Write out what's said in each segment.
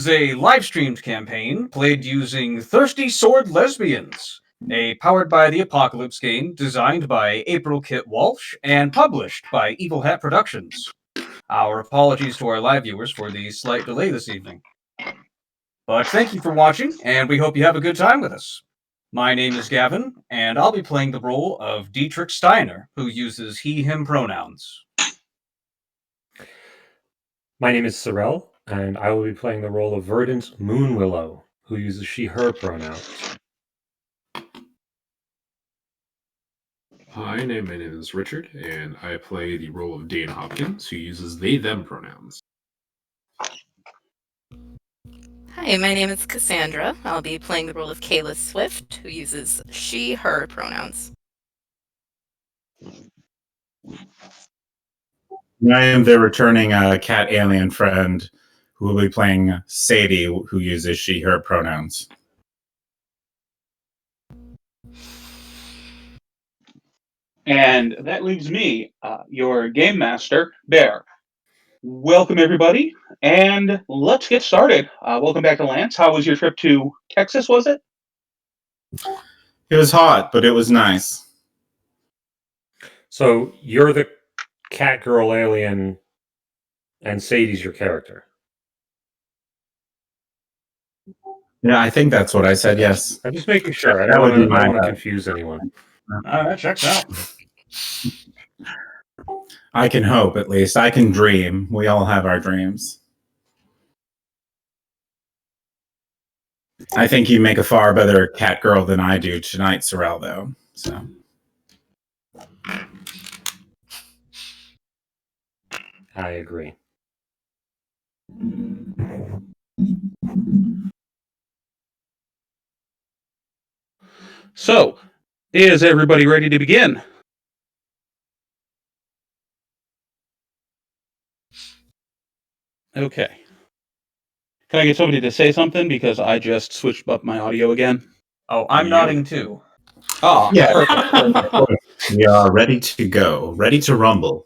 Is a live-streamed campaign played using Thirsty Sword Lesbians, a powered by the Apocalypse game designed by April Kit Walsh and published by Evil Hat Productions. Our apologies to our live viewers for the slight delay this evening. But thank you for watching, and we hope you have a good time with us. My name is Gavin, and I'll be playing the role of Dietrich Steiner, who uses he/him pronouns. My name is Sorrel, and I will be playing the role of Verdant Moonwillow, who uses she/her pronouns. Hi, my name is Richard, and I play the role of Dane Hopkins, who uses they/them pronouns. Hi, my name is Cassandra. I'll be playing the role of Kayla Swift, who uses she/her pronouns. I am the returning cat alien friend who will be playing Sadie, who uses she/her pronouns. And that leaves me, your game master, Bear. Welcome, everybody, and let's get started. Welcome back to Lance. How was your trip to Texas, was it? It was hot, but it was nice. So you're the cat girl alien, and Sadie's your character. Yeah, I think that's what I said, yes. I'm just making sure. I That don't would be want my to bad. confuse anyone. That checks out. I can hope, at least. I can dream. We all have our dreams. I think you make a far better cat girl than I do tonight, Sorrel, though. So I agree. So, is everybody ready to begin? Okay. Can I get somebody to say something? Because I just switched up my audio again. Oh, I'm nodding too. Oh, yeah, perfect. we are ready to go, ready to rumble.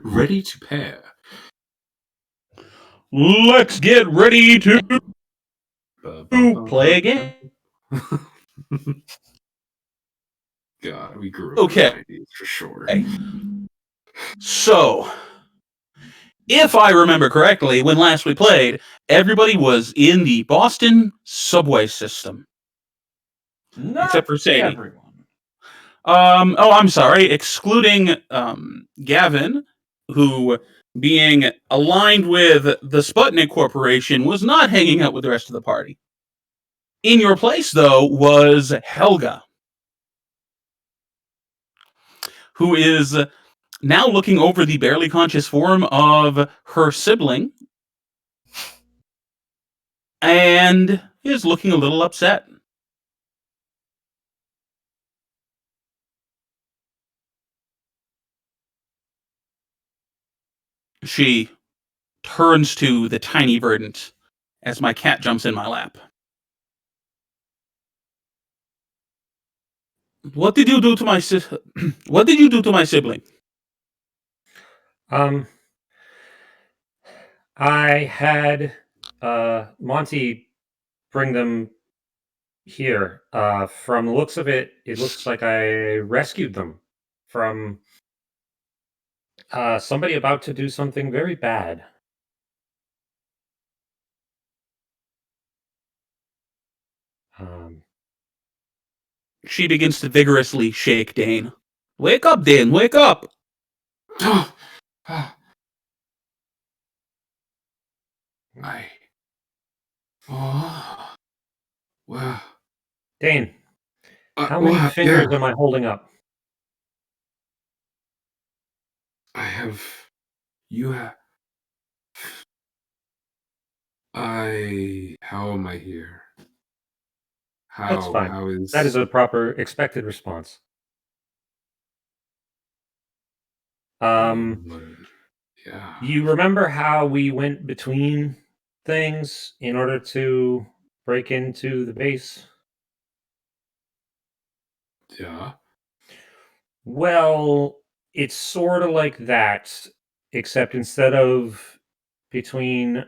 Ready to pair. Let's get ready to play again. God, we grew up Okay. in the 90s for sure. So, if I remember correctly, when last we played, everybody was in the Boston subway system. Not Except for Sadie. everyone. I'm sorry, excluding Gavin, who, being aligned with the Sputnik Corporation, was not hanging out with the rest of the party. In your place, though, was Helga, who is now looking over the barely conscious form of her sibling and is looking a little upset. She turns to the tiny Verdant as my cat jumps in my lap. What did you do to my What did you do to my sibling? I had Monty bring them here. From the looks of it, it looks like I rescued them from somebody about to do something very bad. She begins to vigorously shake Dane. Wake up, Dane, wake up! Wow. Dane, how many fingers am I holding up? I have. You have. How am I here? That's fine. How is. That is a proper expected response. Yeah. You remember how we went between things in order to break into the base? Yeah. Well, it's sort of like that, except instead of between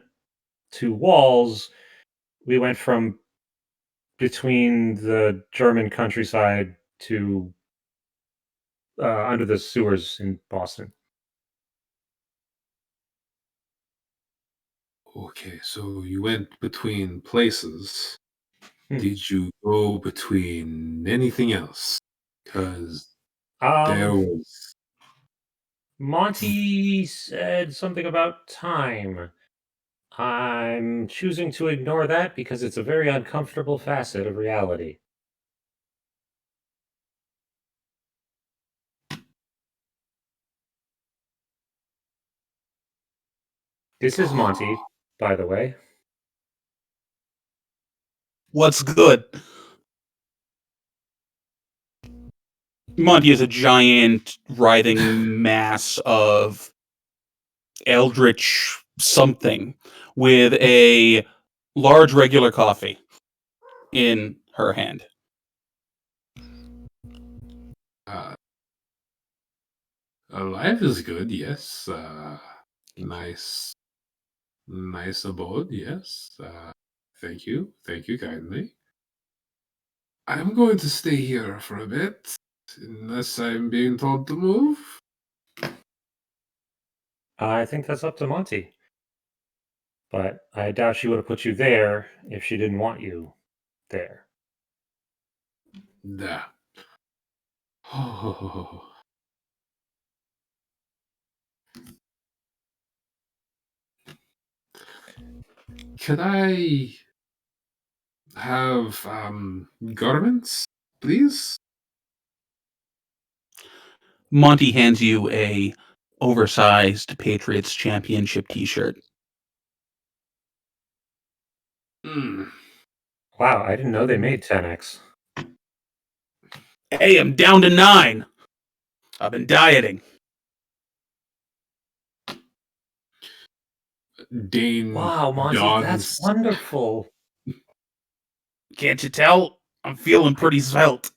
two walls, we went from between the German countryside to under the sewers in Boston. Okay, so you went between places. Hmm. Did you go between anything else? Because there was. Monty said something about time. I'm choosing to ignore that because it's a very uncomfortable facet of reality. This is Monty, by the way. What's good? Monty is a giant, writhing mass of eldritch something with a large regular coffee in her hand. Uh, life is good, yes. Nice abode, yes. Thank you kindly. I'm going to stay here for a bit, unless I'm being told to move. I think that's up to Monty. But I doubt she would have put you there if she didn't want you there. Nah. Could I have garments, please? Monty hands you a oversized Patriots Championship T-shirt. Mm. Wow, I didn't know they made 10X. Hey, I'm down to 9. I've been dieting. Dane Wow, Monty, that's dons. wonderful. Can't you tell? I'm feeling pretty svelte.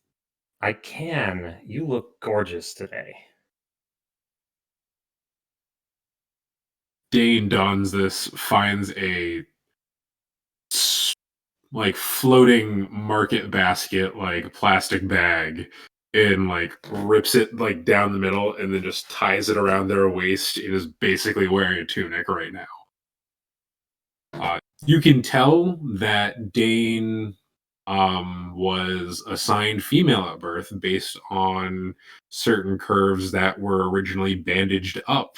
I can. You look gorgeous today. Dane dons this, finds a like floating market basket, like plastic bag, and like rips it like down the middle, and then just ties it around their waist. And is basically wearing a tunic right now. You can tell that Dane was assigned female at birth based on certain curves that were originally bandaged up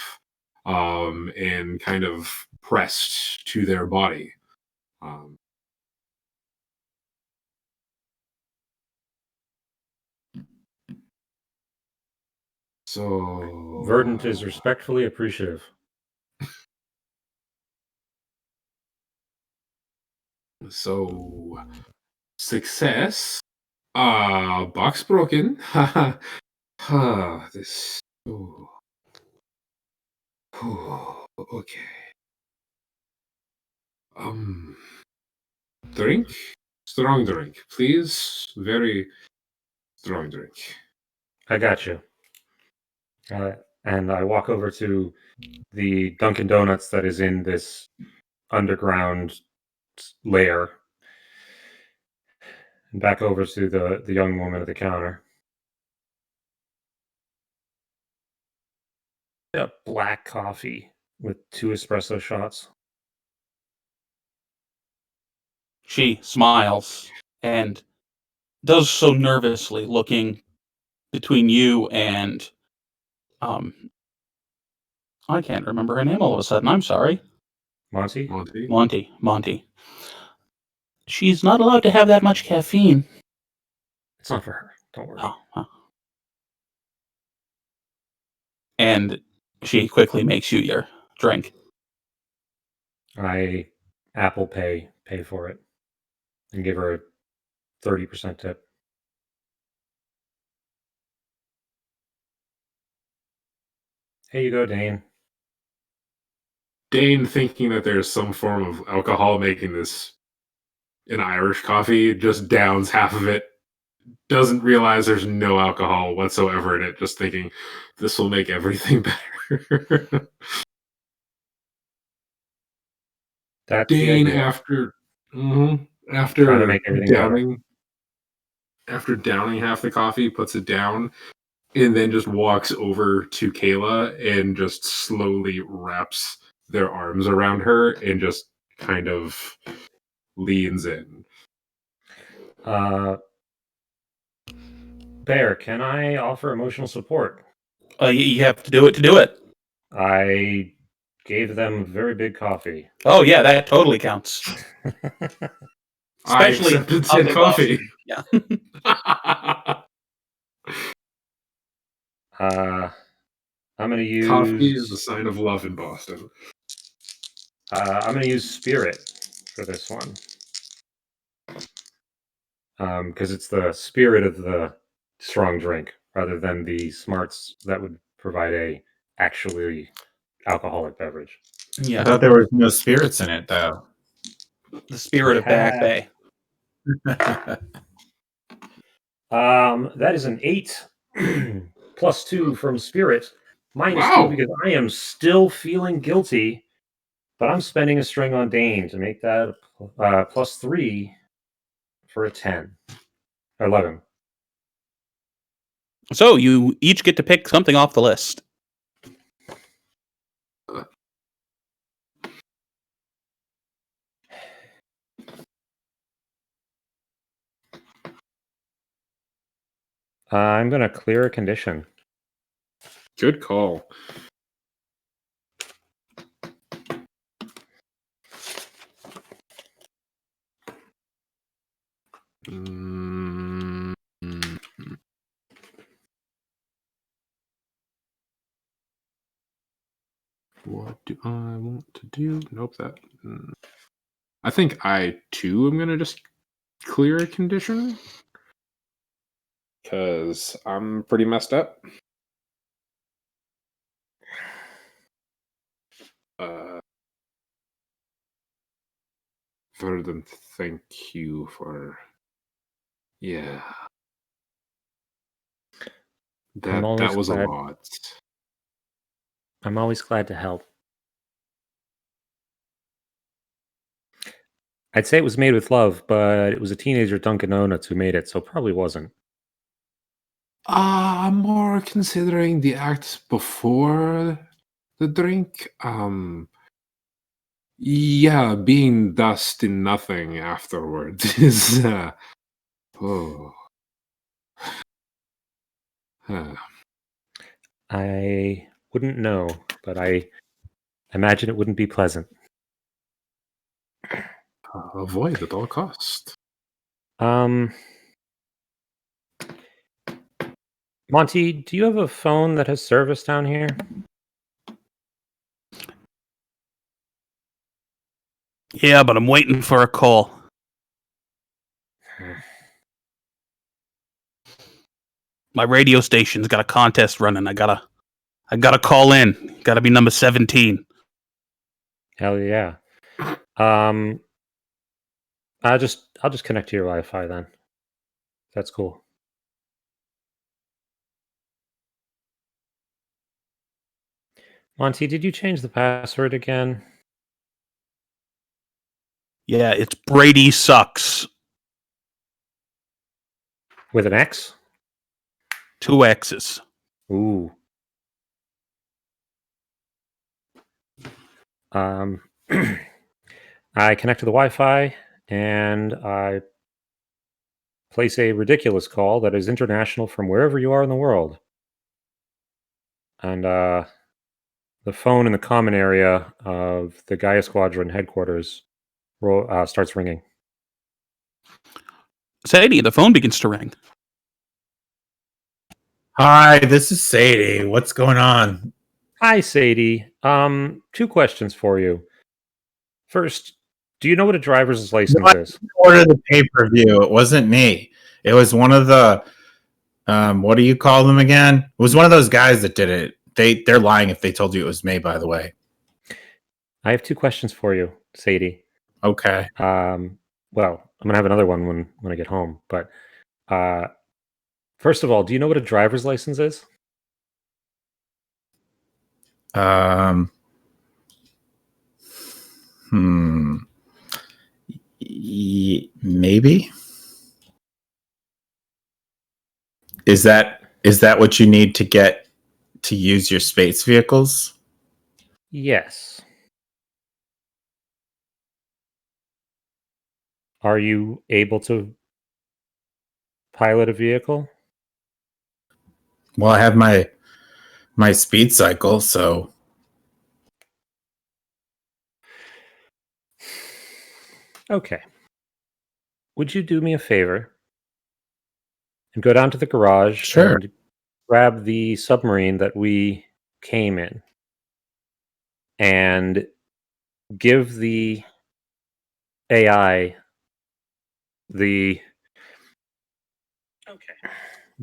and kind of pressed to their body. So Verdant is respectfully appreciative. So success. Box broken. This. Oh. Okay. Drink. Strong drink, please. Very strong drink. I got you. And I walk over to the Dunkin' Donuts that is in this underground lair, and back over to the young woman at the counter. A black coffee with 2 espresso shots. She smiles and does so nervously, looking between you and I can't remember her name all of a sudden. I'm sorry. Monty? Monty. She's not allowed to have that much caffeine. It's not for her. Don't worry. Oh. And she quickly makes you your drink. I Apple pay for it and give her a 30% tip. Here you go, Dane. Dane, thinking that there's some form of alcohol making this an Irish coffee, just downs half of it. Doesn't realize there's no alcohol whatsoever in it, just thinking this will make everything better. That's the Dane, idea. after Trying to after make everything better. downing half the coffee, puts it down, and then just walks over to Kayla and just slowly wraps their arms around her and just kind of leans in. Bear, can I offer emotional support? You have to do it to do it. I gave them very big coffee. Oh yeah, that totally counts. I Especially accepted up said in coffee. Boston. Yeah. I'm going to use Coffee is a sign of love in Boston. I'm going to use spirit for this one. Because it's the spirit of the strong drink rather than the smarts that would provide a actually alcoholic beverage. I Yeah, thought there was no spirits in it, though. the spirit of Back Bay. That is an 8 plus 2 from spirit. Minus 2 Wow. because I am still feeling guilty, but I'm spending a string on Dane to make that plus 3 for a 10. 11. So you each get to pick something off the list. I'm going to clear a condition. Good call. What do I want to do? Nope, that. I think I too am gonna just clear a condition because I'm pretty messed up. Verdant, thank you for. Yeah. That always was glad. a lot. I'm always glad to help. I'd say it was made with love, but it was a teenager Dunkin' Donuts who made it, so it probably wasn't. I'm more considering the act before the drink. Yeah, being dust in nothing afterwards is oh. I wouldn't know, but I imagine it wouldn't be pleasant. Avoid at all costs. Monty, do you have a phone that has service down here? Yeah, but I'm waiting for a call. My radio station's got a contest running. I gotta call in. Gotta be number 17. Hell yeah. I'll just connect to your Wi-Fi then. That's cool. Monty, did you change the password again? Yeah, it's Brady Sucks. With an X? 2 X's. Ooh. I connect to the Wi-Fi and I place a ridiculous call that is international from wherever you are in the world. And the phone in the common area of the Gaia Squadron headquarters starts ringing. Sadie, the phone begins to ring. Hi, this is Sadie. What's going on? Hi, Sadie. 2 questions for you. First, do you know what a driver's license is? Order the pay-per-view. It wasn't me. It was one of the what do you call them again? It was one of those guys that did it. They're lying if they told you it was me, by the way. I have 2 questions for you, Sadie. Okay. Well, I'm gonna have another one when I get home. But first of all, do you know what a driver's license is? Maybe. Is that what you need to get to use your space vehicles? Yes. Are you able to pilot a vehicle? Well, I have my speed cycle, so Okay. Would you do me a favor and go down to the garage Sure. and grab the submarine that we came in and give the AI the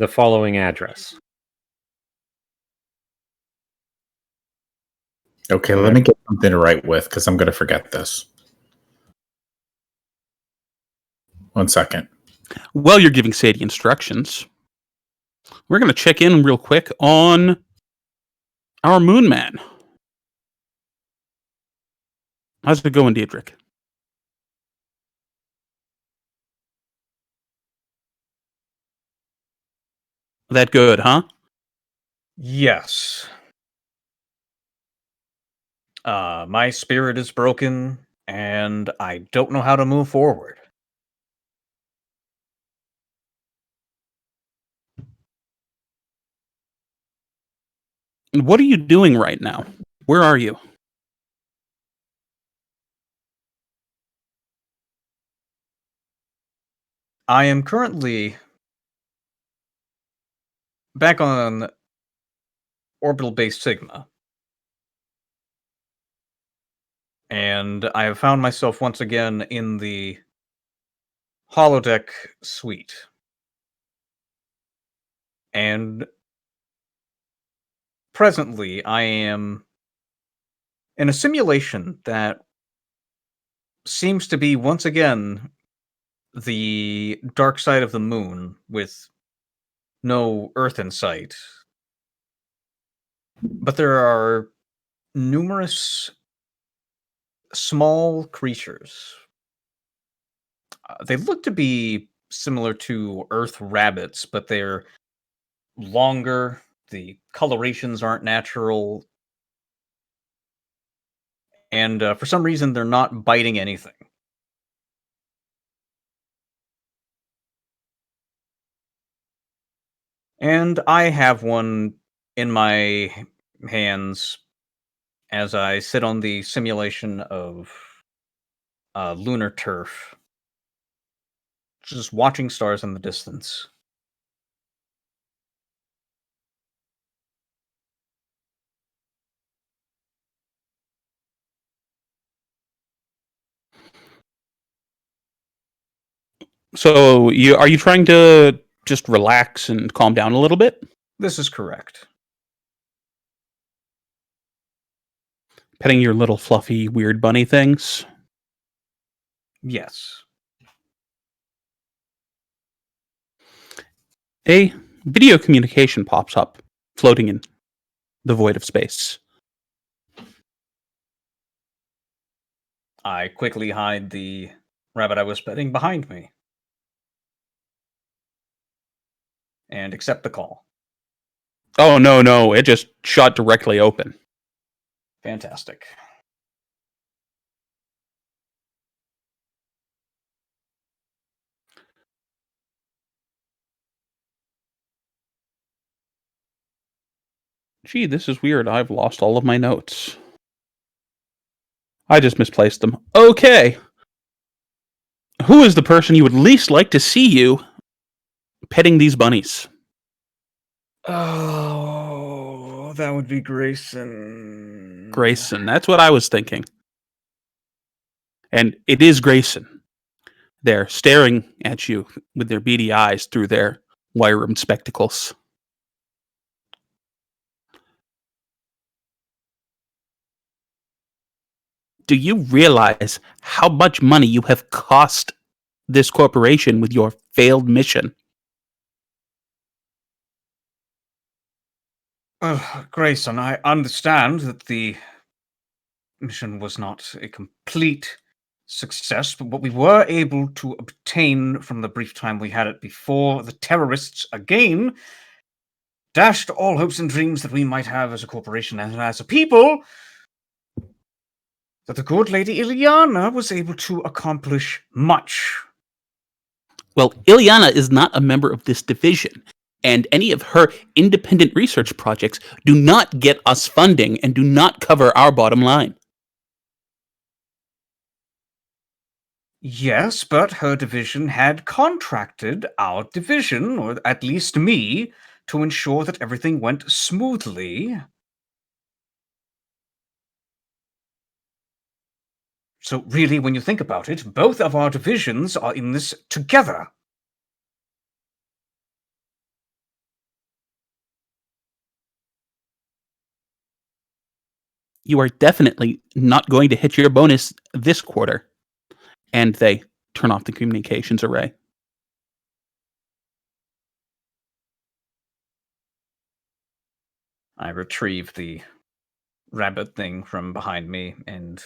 following address. Okay, let me get something to write with because I'm going to forget this. 1 second. While you're giving Sadie instructions, we're going to check in real quick on our Moon Man. How's it going, Diedrich? That good, huh? Yes. My spirit is broken, and I don't know how to move forward. What are you doing right now? Where are you? I am currently back on orbital base Sigma. And I have found myself once again in the holodeck suite. And presently, I am in a simulation that seems to be once again the dark side of the moon with no Earth in sight. But there are numerous small creatures. They look to be similar to Earth rabbits, but they're longer. The colorations aren't natural. And for some reason, they're not biting anything. And I have one in my hands as I sit on the simulation of lunar turf, just watching stars in the distance. So, are you trying to just relax and calm down a little bit? This is correct. Petting your little fluffy, weird bunny things? Yes. A video communication pops up, floating in the void of space. I quickly hide the rabbit I was petting behind me and accept the call. Oh, no, it just shot directly open. Fantastic. Gee, this is weird. I've lost all of my notes. I just misplaced them. Okay. Who is the person you would least like to see you petting these bunnies? Oh, that would be Grayson. Grayson. That's what I was thinking. And it is Grayson. They're staring at you with their beady eyes through their wire-rimmed spectacles. Do you realize how much money you have cost this corporation with your failed mission? Grayson, I understand that the mission was not a complete success, but what we were able to obtain from the brief time we had it before the terrorists again dashed all hopes and dreams that we might have as a corporation and as a people, that the good lady Ileana was able to accomplish much. Well, Ileana is not a member of this division, and any of her independent research projects do not get us funding and do not cover our bottom line. Yes, but her division had contracted our division, or at least me, to ensure that everything went smoothly. So really, when you think about it, both of our divisions are in this together. You are definitely not going to hit your bonus this quarter. And they turn off the communications array. I retrieve the rabbit thing from behind me and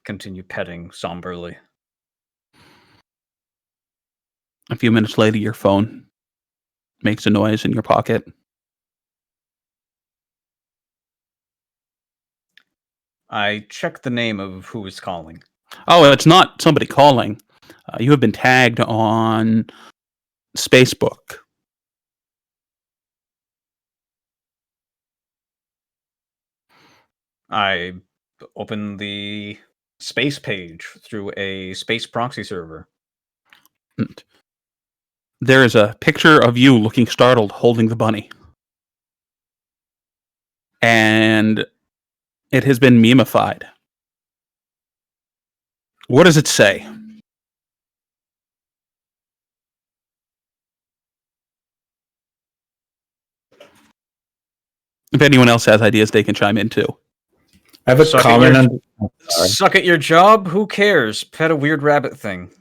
continue petting somberly. A few minutes later, your phone makes a noise in your pocket. I check the name of who is calling. Oh, it's not somebody calling. You have been tagged on Spacebook. I open the space page through a space proxy server. There is a picture of you looking startled, holding the bunny. And it has been memeified. What does it say? If anyone else has ideas, they can chime in too. I have a Suck at comment your- on. Sorry. Suck at your job? Who cares? Pet a weird rabbit thing.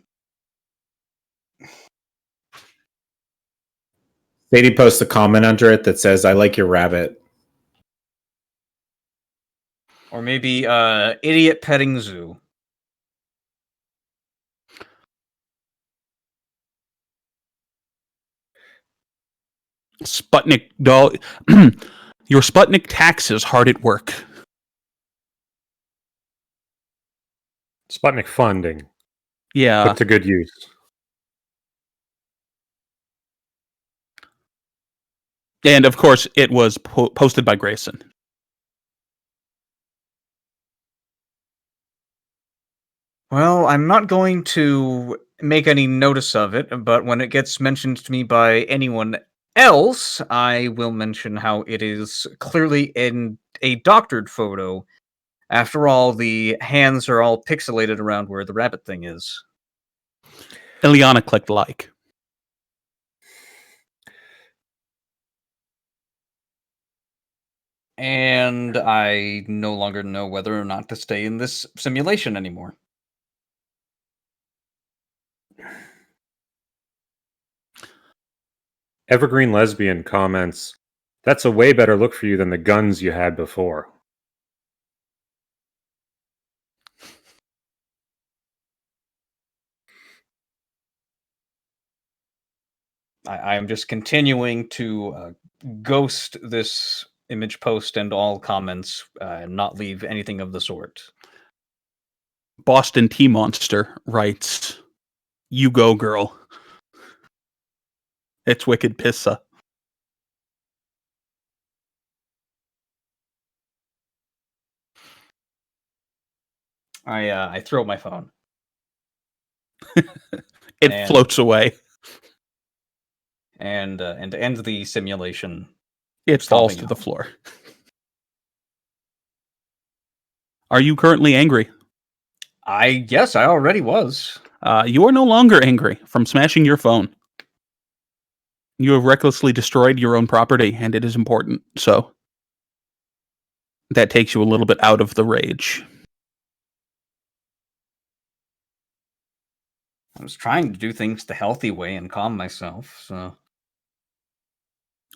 Sadie posts a comment under it that says, "I like your rabbit." Or maybe idiot petting zoo. Sputnik doll. Your Sputnik tax is hard at work. Sputnik funding Yeah. put to good use. And of course, it was posted by Grayson. Well, I'm not going to make any notice of it, but when it gets mentioned to me by anyone else, I will mention how it is clearly in a doctored photo. After all, the hands are all pixelated around where the rabbit thing is. Ileana clicked like. And I no longer know whether or not to stay in this simulation anymore. Evergreen Lesbian comments, "That's a way better look for you than the guns you had before." I am just continuing to ghost this image post and all comments, and not leave anything of the sort. Boston Tea Monster writes, "You go, girl. It's wicked pissa." I throw my phone. It And- floats away. And end the simulation. It falls Stomping to the out. floor. Are you currently angry? Yes, I already was. You are no longer angry from smashing your phone. You have recklessly destroyed your own property, and it is important. So that takes you a little bit out of the rage. I was trying to do things the healthy way and calm myself, so...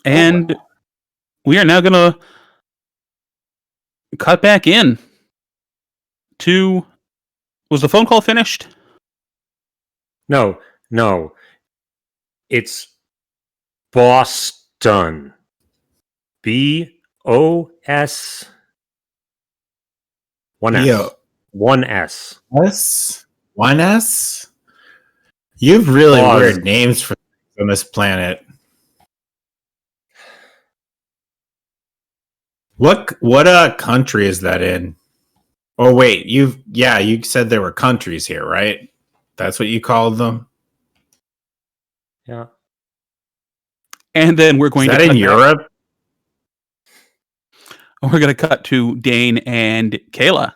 And well. we are now going to cut back in to... Was the phone call finished? No. It's Boston. B-O-S... One S. Yo. One S. S? 1S? You have really Pause. weird names for things on this planet. What country is that in? Oh wait, you said there were countries here, right? That's what you called them? Yeah. And then we're going Is to that cut in back- Europe? We're going to cut to Dane and Kayla.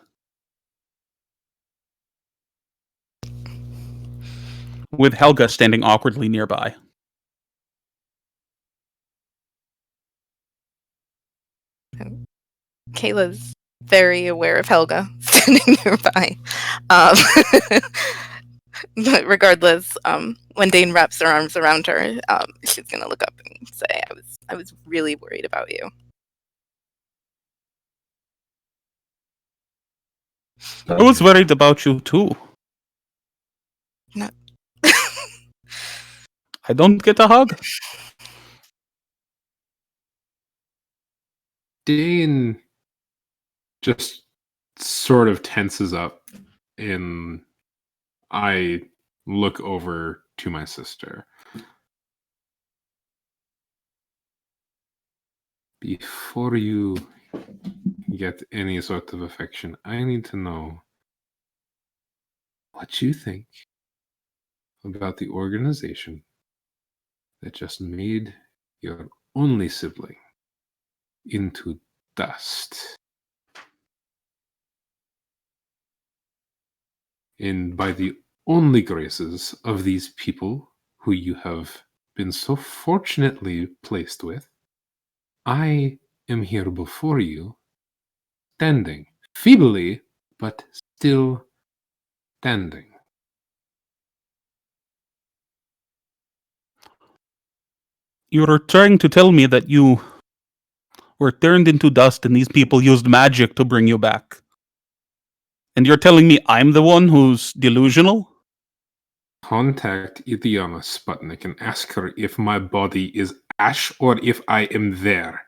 With Helga standing awkwardly nearby. Kayla's very aware of Helga standing nearby. Um, but regardless, when Dane wraps her arms around her, she's gonna look up and say, I was really worried about you. I was worried about you too. No. I don't get a hug. Dane just sort of tenses up, and I look over to my sister. Before you get any sort of affection, I need to know what you think about the organization that just made your only sibling into dust. And by the only graces of these people who you have been so fortunately placed with, I am here before you, standing, feebly, but still standing. You're trying to tell me that you were turned into dust and these people used magic to bring you back. And you're telling me I'm the one who's delusional? Contact Idiana Sputnik and ask her if my body is ash or if I am there.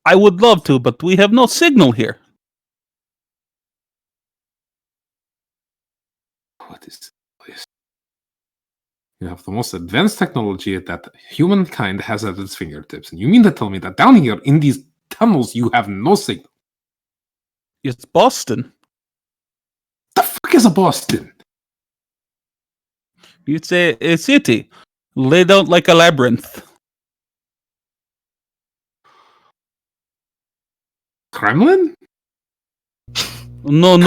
I would love to, but we have no signal here. What is this place? You have the most advanced technology that humankind has at its fingertips. And you mean to tell me that down here in these tunnels you have no signal? It's Boston. The fuck is a Boston? It's a city laid out like a labyrinth. Kremlin? No,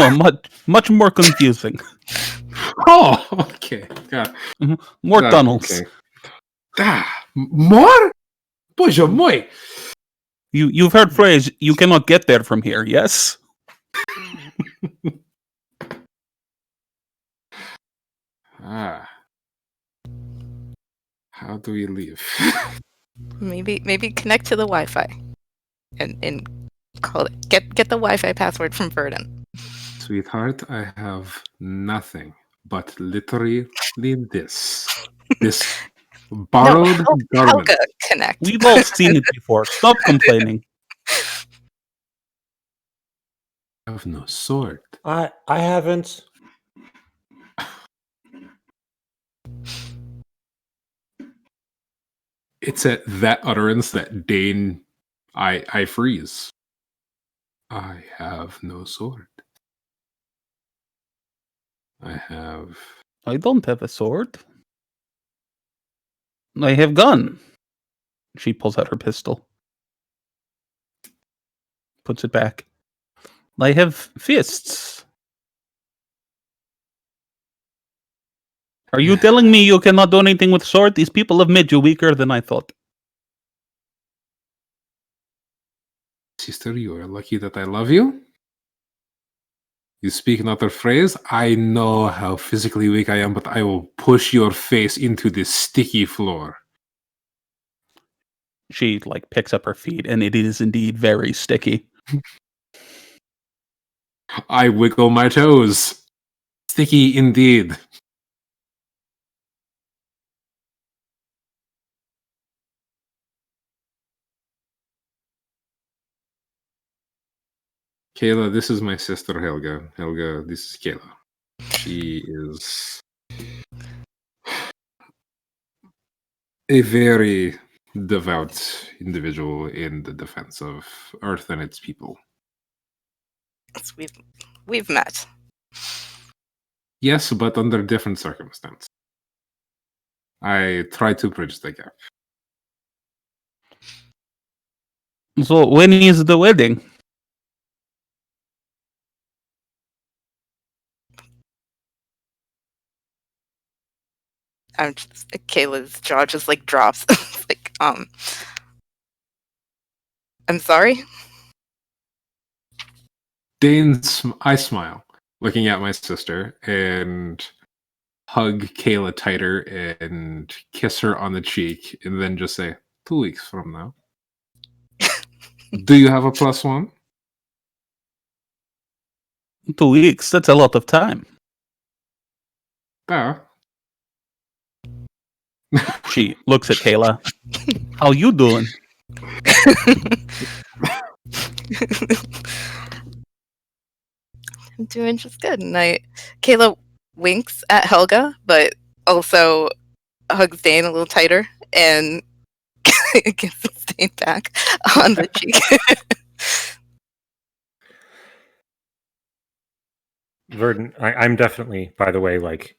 much more confusing. Oh, okay. God. More God, tunnels. Okay. More? Boże mój! You've heard phrase, you cannot get there from here, yes? How do we leave? Maybe connect to the Wi-Fi and call it. Get the Wi-Fi password from Verdun. Sweetheart, I have nothing but literally this borrowed garment. Helga connect. We've all seen it before. Stop complaining. I have no sword. I haven't. It's at that utterance that Dane, I freeze. I have no sword. I don't have a sword. I have gun. She pulls out her pistol. Puts it back. I have fists. Are you telling me you cannot do anything with sword? These people have made you weaker than I thought. Sister, you are lucky that I love you. You speak another phrase. I know how physically weak I am, but I will push your face into this sticky floor. She picks up her feet, and it is indeed very sticky. I wiggle my toes. Sticky indeed. Kayla, this is my sister Helga. Helga, this is Kayla. She is a very devout individual in the defense of Earth and its people. Yes, we've met. Yes, but under different circumstances. I try to bridge the gap. So when is the wedding? I'm just Kayla's jaw just like drops. Like, I'm sorry. I smile, looking at my sister, and hug Kayla tighter and kiss her on the cheek, and then just say, 2 weeks from now. Do you have a +1? 2 weeks. That's a lot of time. Yeah. She looks at Kayla. How you doing? I'm doing just good. And Kayla winks at Helga, but also hugs Dane a little tighter and kisses Dane back on the cheek. Verdant, I'm definitely, by the way, like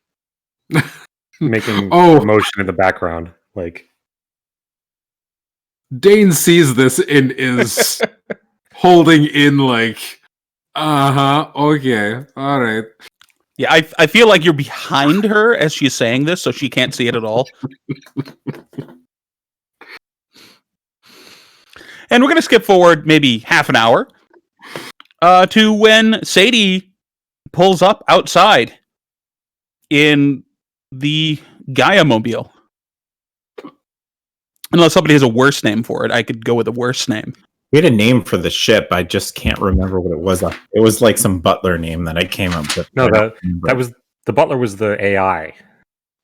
making Oh. motion in the background. Like, Dane sees this and is holding in like, okay, all right. Yeah, I feel like you're behind her as she's saying this, so she can't see it at all. And we're going to skip forward maybe half an hour to when Sadie pulls up outside in the Gaia mobile. Unless somebody has a worse name for it, I could go with a worse name. We had a name for the ship. I just can't remember what it was. It was like some butler name that I came up with. no, that was the butler was the AI.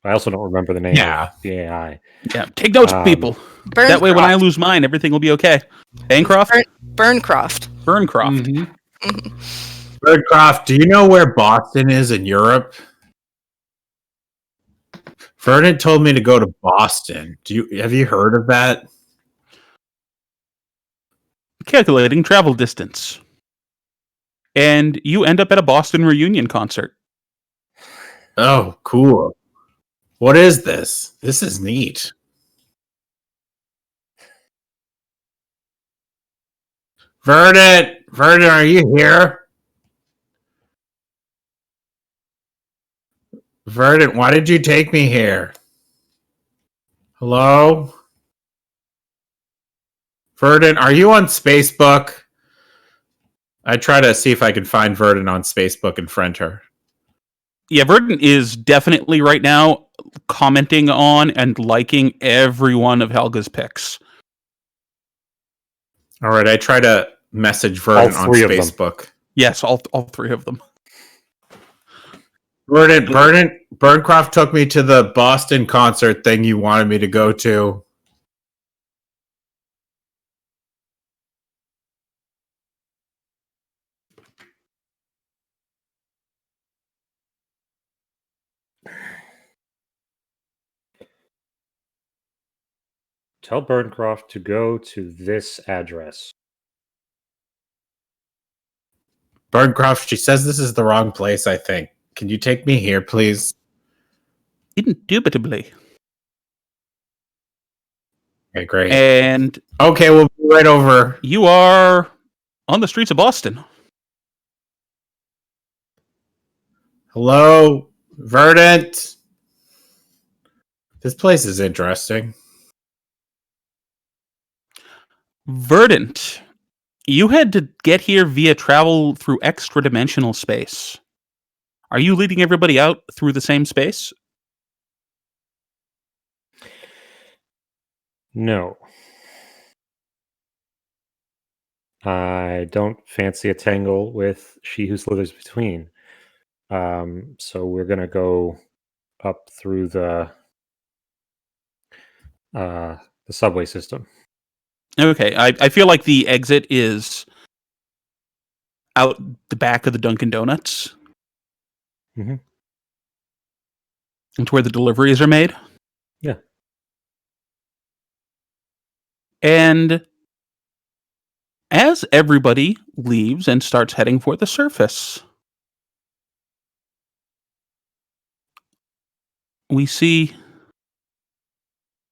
I also don't remember the name Yeah. of the AI. Yeah, take notes, people. That way, when I lose mine, everything will be okay. Bancroft? Burncroft. Burncroft. Mhm. Birdcroft, do you know where Boston is in Europe? Vernon told me to go to Boston. Have you heard of that? Calculating travel distance. And you end up at a Boston reunion concert. Oh, cool. What is this? This is neat. Verdant, are you here? Verdant, why did you take me here? Hello? Verdant, are you on Spacebook? I try to see if I can find Verdant on Spacebook and friend her. Yeah, Verdant is definitely right now commenting on and liking every one of Helga's picks. All right, I try to message Verdant on Spacebook. Yes, all three of them. Verdant, Burncroft took me to the Boston concert thing you wanted me to go to. Tell Burncroft to go to this address. Burncroft, she says this is the wrong place, I think. Can you take me here, please? Indubitably. Okay, great. And okay, we'll be right over. You are on the streets of Boston. Hello, Verdant. This place is interesting. Verdant, you had to get here via travel through extra-dimensional space. Are you leading everybody out through the same space? No. I don't fancy a tangle with she who slithers between. So we're gonna go up through the subway system. Okay, I feel like the exit is out the back of the Dunkin' Donuts. Mhm. It's where the deliveries are made. Yeah. And as everybody leaves and starts heading for the surface, we see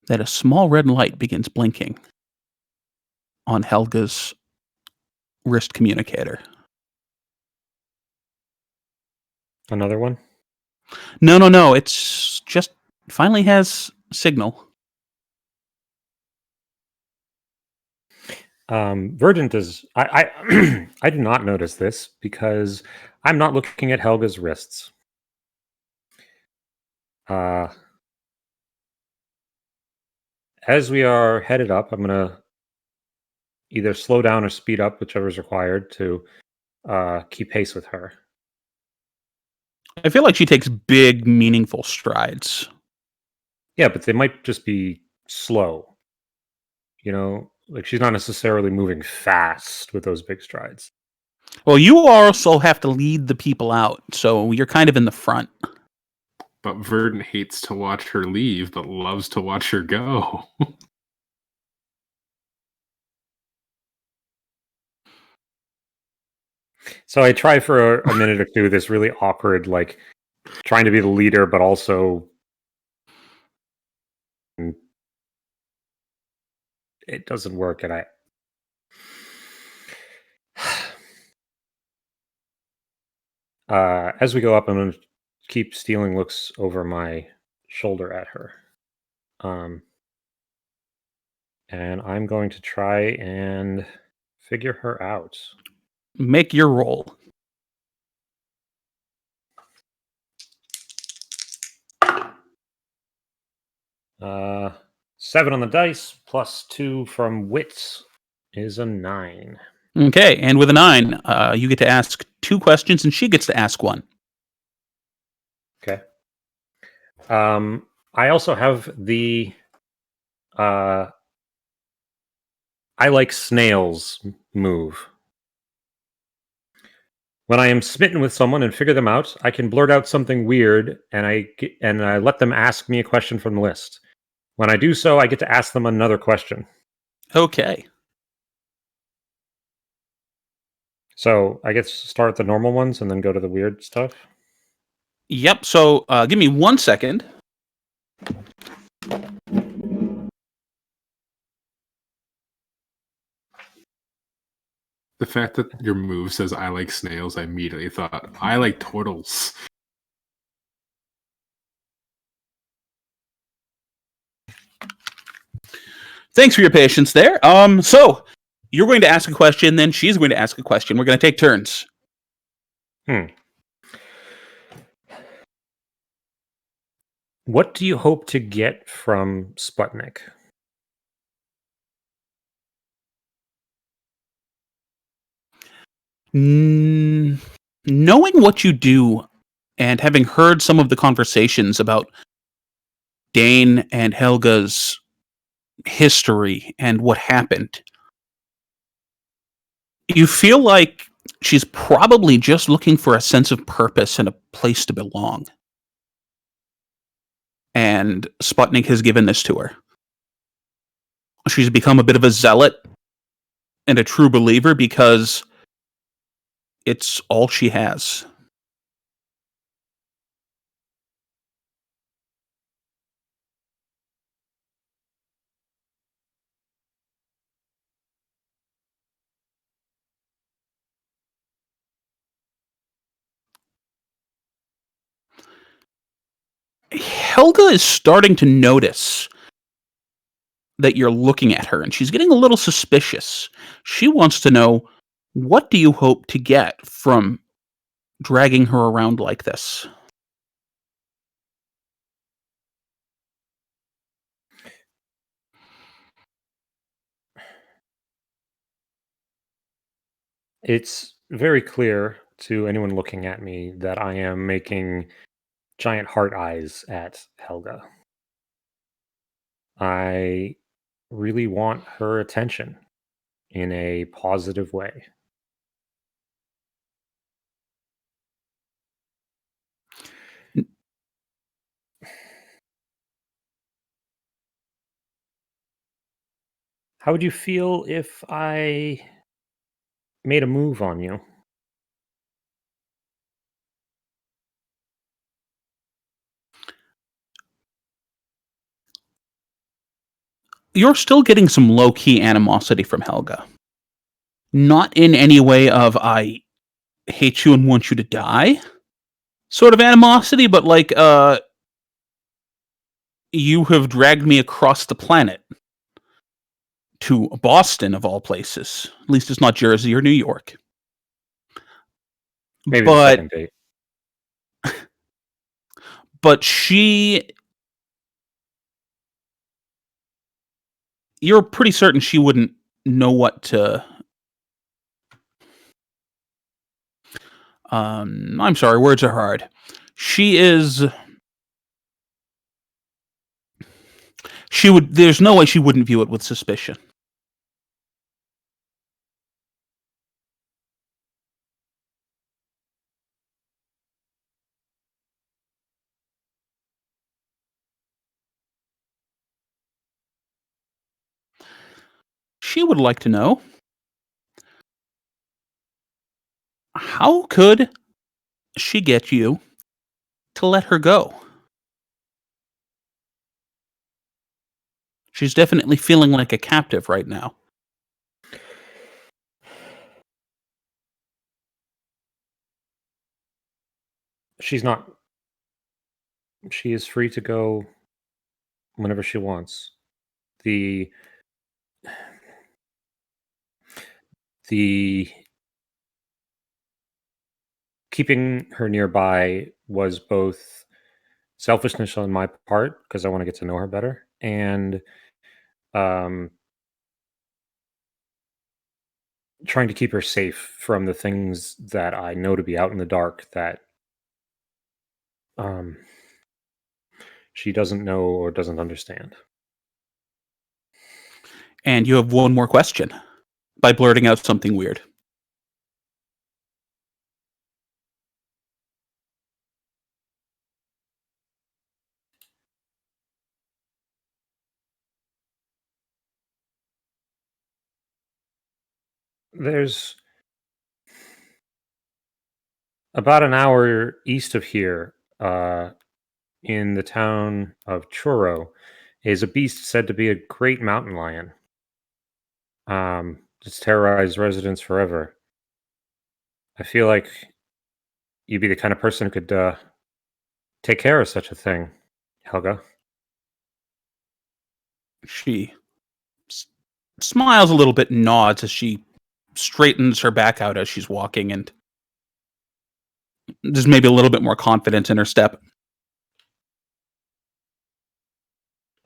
that a small red light begins blinking on Helga's wrist communicator. Another one. No. It's just finally has signal. Verdant does. I I do not notice this because I'm not looking at Helga's wrists. As we are headed up, I'm gonna either slow down or speed up, whichever is required to keep pace with her. I feel like she takes big, meaningful strides. Yeah, but they might just be slow. You know, like she's not necessarily moving fast with those big strides. Well, you also have to lead the people out, so you're kind of in the front. But Verdant hates to watch her leave, but loves to watch her go. So I try for a minute or two this really awkward, like trying to be the leader, but also it doesn't work, and as we go up, I'm going to keep stealing looks over my shoulder at her. And I'm going to try and figure her out. Make your roll. Uh, 7 on the dice plus 2 from wits is a 9. Okay, and with a 9, you get to ask 2 questions, and she gets to ask 1. Okay. I also have the I like snails move. When I am smitten with someone and figure them out, I can blurt out something weird, and I let them ask me a question from the list. When I do so, I get to ask them another question. Okay. So I get to start at the normal ones and then go to the weird stuff. Yep, so give me 1 second. The fact that your move says I like snails, I immediately thought, I like turtles. Thanks for your patience there. So you're going to ask a question, then she's going to ask a question. We're going to take turns. What do you hope to get from Sputnik? Knowing what you do and having heard some of the conversations about Dane and Helga's history and what happened, you feel like she's probably just looking for a sense of purpose and a place to belong. And Sputnik has given this to her. She's become a bit of a zealot and a true believer because it's all she has. Helga is starting to notice that you're looking at her, and she's getting a little suspicious. She wants to know, what do you hope to get from dragging her around like this? It's very clear to anyone looking at me that I am making giant heart eyes at Helga. I really want her attention in a positive way. How would you feel if I made a move on you? You're still getting some low-key animosity from Helga. Not in any way of I hate you and want you to die sort of animosity, but like you have dragged me across the planet to Boston of all places. At least it's not Jersey or New York. Maybe the But second date. you're pretty certain she wouldn't know what to. I'm sorry, words are hard. She is. She would. There's no way she wouldn't view it with suspicion. She would like to know, how could she get you to let her go? She's definitely feeling like a captive right now. She's not. She is free to go whenever she wants. The keeping her nearby was both selfishness on my part because I want to get to know her better, and um, trying to keep her safe from the things that I know to be out in the dark that um, she doesn't know or doesn't understand. And you have one more question by blurting out something weird. There's about an hour east of here, in the town of Churro, is a beast said to be a great mountain lion. It's terrorized residents forever. I feel like you'd be the kind of person who could take care of such a thing, Helga. She smiles a little bit and nods as she straightens her back out as she's walking, and there's maybe a little bit more confidence in her step.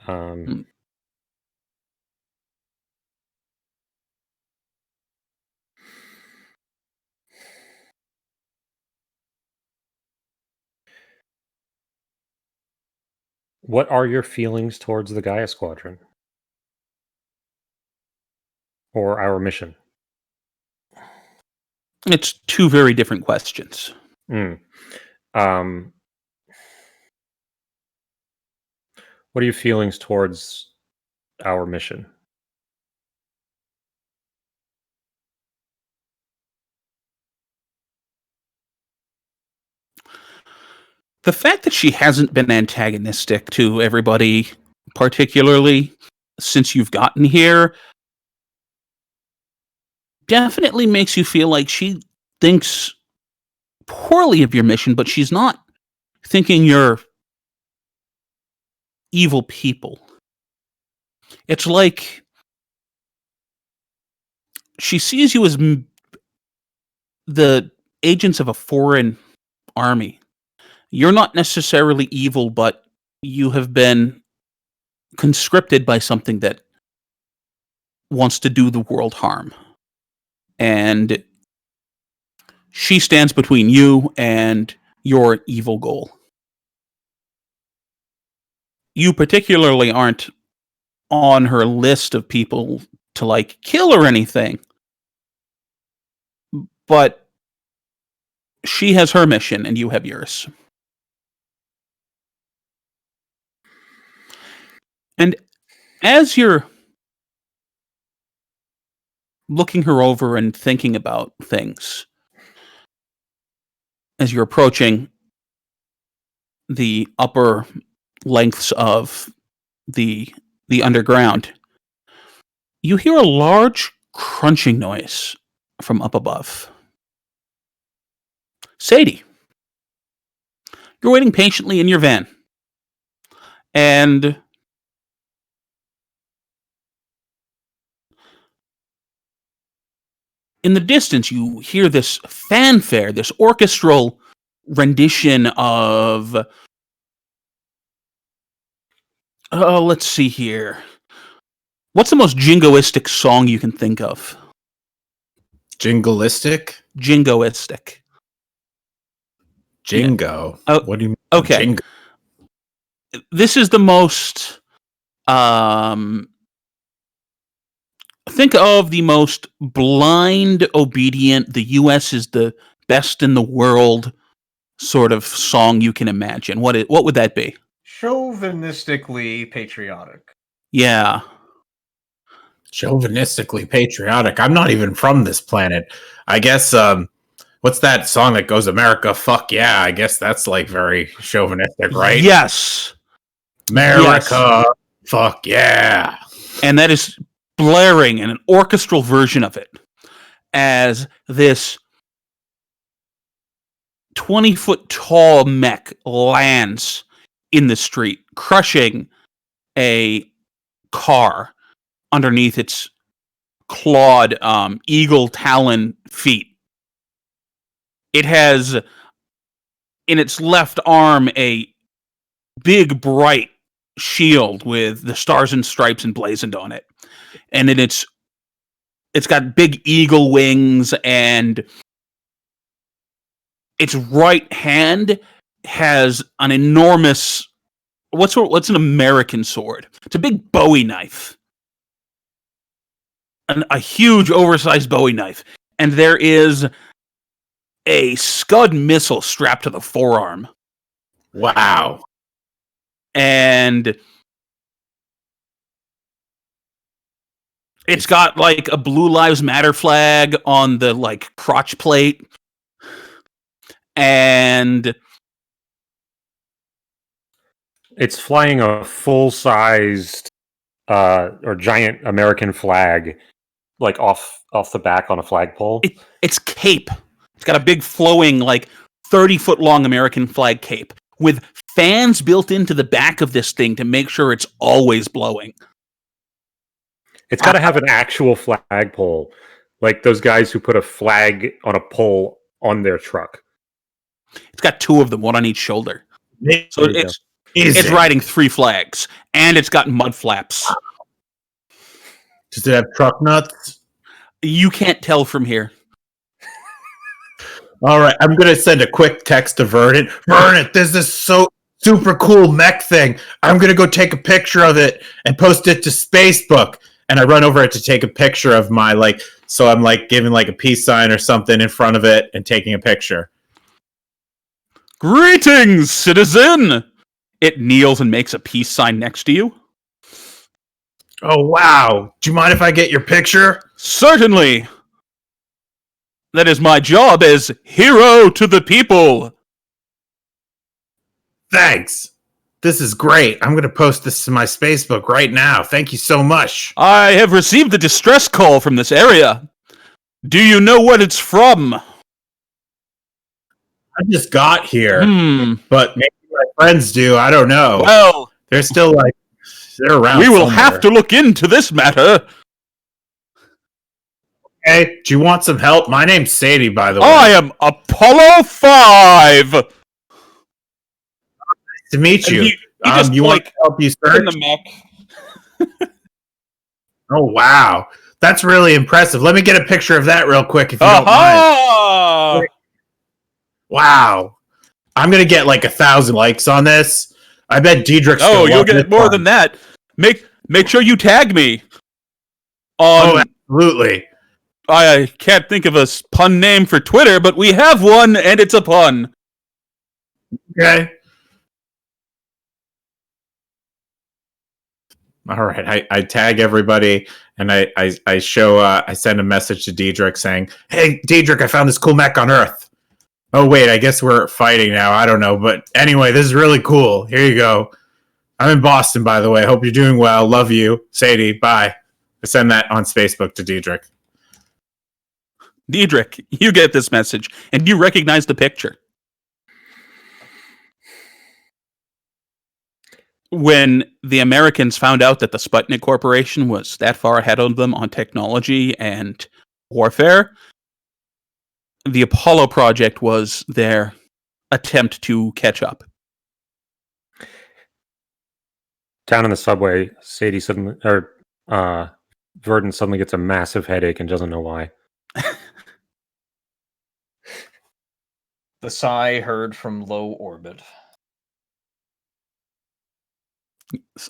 Um, what are your feelings towards the Gaia Squadron? Or our mission? It's two very different questions. Mm. What are your feelings towards our mission? The fact that she hasn't been antagonistic to everybody, particularly since you've gotten here, definitely makes you feel like she thinks poorly of your mission, but she's not thinking you're evil people. It's like she sees you as the agents of a foreign army. You're not necessarily evil, but you have been conscripted by something that wants to do the world harm. And she stands between you and your evil goal. You particularly aren't on her list of people to, like, kill or anything. But she has her mission, and you have yours. And as you're looking her over and thinking about things, as you're approaching the upper lengths of the underground, you hear a large crunching noise from up above. Sadie, you're waiting patiently in your van, and in the distance you hear this fanfare, this orchestral rendition of let's see here. What's the most jingoistic song you can think of? Jingoistic? Jingoistic. Jingo. Yeah. Oh, what do you mean? Okay. Jingo? This is the most think of the most blind, obedient, the US is the best in the world sort of song you can imagine. What would that be? Chauvinistically patriotic. Yeah. Chauvinistically patriotic. I'm not even from this planet. I guess what's that song that goes America fuck yeah? I guess that's like very chauvinistic, right? Yes. America fuck yeah. And that is blaring in an orchestral version of it as this 20-foot tall mech lands in the street, crushing a car underneath its clawed eagle talon feet. It has in its left arm a big bright shield with the stars and stripes emblazoned on it. And in it's got big eagle wings, and its right hand has an enormous what's an American sword? It's a big Bowie knife. A huge oversized Bowie knife. And there is a Scud missile strapped to the forearm. Wow. And it's got like a Blue Lives Matter flag on the like crotch plate. And it's flying a full-sized or giant American flag, like off the back on a flagpole. It's cape. It's got a big flowing, like 30-foot long American flag cape with fans built into the back of this thing to make sure it's always blowing. It's got to have an actual flagpole, like those guys who put a flag on a pole on their truck. It's got two of them, one on each shoulder. So it's Easy. riding 3 flags, and it's got mud flaps. Does it have truck nuts? You can't tell from here. All right, I'm going to send a quick text to Vernon. Vernon, there's this so super cool mech thing. I'm going to go take a picture of it and post it to Spacebook. And I run over it to take a picture of my, like, so I'm like giving like a peace sign or something in front of it and taking a picture. Greetings, citizen! It kneels and makes a peace sign next to you. Oh, wow. Do you mind if I get your picture? Certainly! That is my job as hero to the people! Thanks. This is great. I'm going to post this to my Spacebook right now. Thank you so much. I have received a distress call from this area. Do you know what it's from? I just got here, but maybe my friends do. I don't know. Well, they're still like, they're around. We will somewhere. have to look into this matter. Hey, do you want some help? My name's Sadie, by the way. I am Apollo 5. Nice to meet you. He just, you want to help you search? In the mech. Oh, wow. That's really impressive. Let me get a picture of that real quick if you don't mind. Wow. I'm going to get like 1,000 likes on this. I bet Diedrich's Oh, gonna you'll love get this more one. than that. Make sure you tag me. Oh, On absolutely. I can't think of a pun name for Twitter, but we have one, and it's a pun. Okay. All right. I tag everybody, and I show I send a message to Diedrich saying, "Hey, Diedrich, I found this cool mech on Earth." Oh wait, I guess we're fighting now. I don't know, but anyway, this is really cool. Here you go. I'm in Boston, by the way. Hope you're doing well. Love you, Sadie. Bye. I send that on Facebook to Diedrich. Diedrich, you get this message, and you recognize the picture. When the Americans found out that the Sputnik Corporation was that far ahead of them on technology and warfare, the Apollo project was their attempt to catch up. Down in the subway, Sadie suddenly, or Verdant suddenly gets a massive headache and doesn't know why. The sigh heard from low orbit.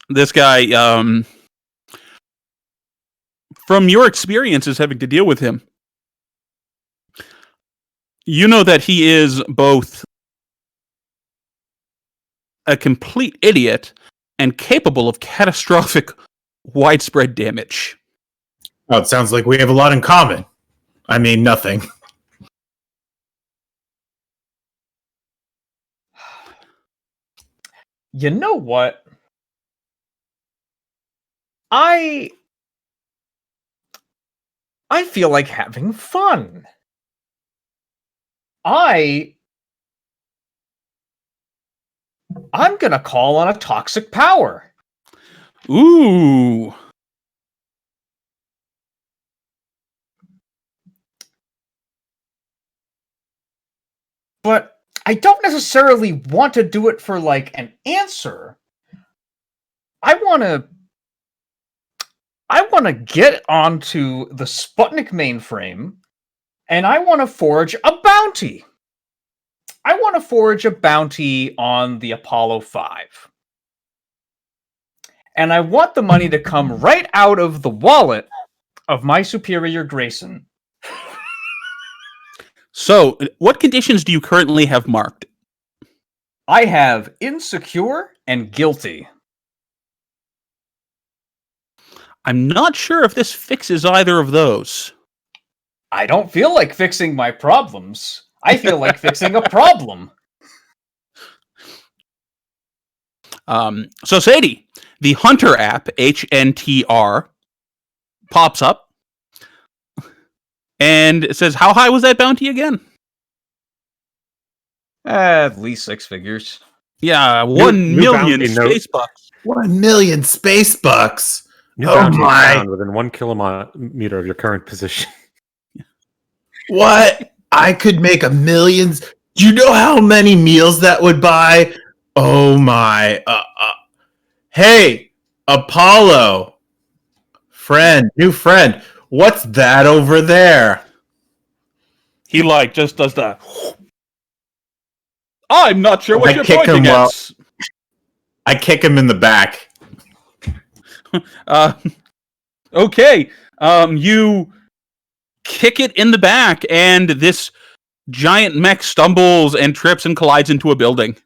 This guy, from your experiences having to deal with him, you know that he is both a complete idiot and capable of catastrophic, widespread damage. Oh, it sounds like we have a lot in common. I mean, nothing. You know what? I feel like having fun. I'm gonna call on a toxic power. Ooh. But I don't necessarily want to do it for like an answer. I want to get onto the Sputnik mainframe, and I want to forge a bounty. I want to forge a bounty on the Apollo 5. And I want the money to come right out of the wallet of my superior Grayson. So, what conditions do you currently have marked? I have insecure and guilty. I'm not sure if this fixes either of those. I don't feel like fixing my problems. I feel like fixing a problem. So, Sadie, the Hunter app, HNTR, pops up. And it says, how high was that bounty again? At least 6 figures. Yeah, New 1 million bounty note. space bucks. 1 million space bucks. New Oh bounty is my. found within 1 kilometer of your current position. What? I could make a millions. Do you know how many meals that would buy? Oh my. Hey, Apollo. New friend. What's that over there? He just does that. I'm not sure what I you're kick pointing him at. I kick him in the back. Okay. You kick it in the back, and this giant mech stumbles and trips and collides into a building.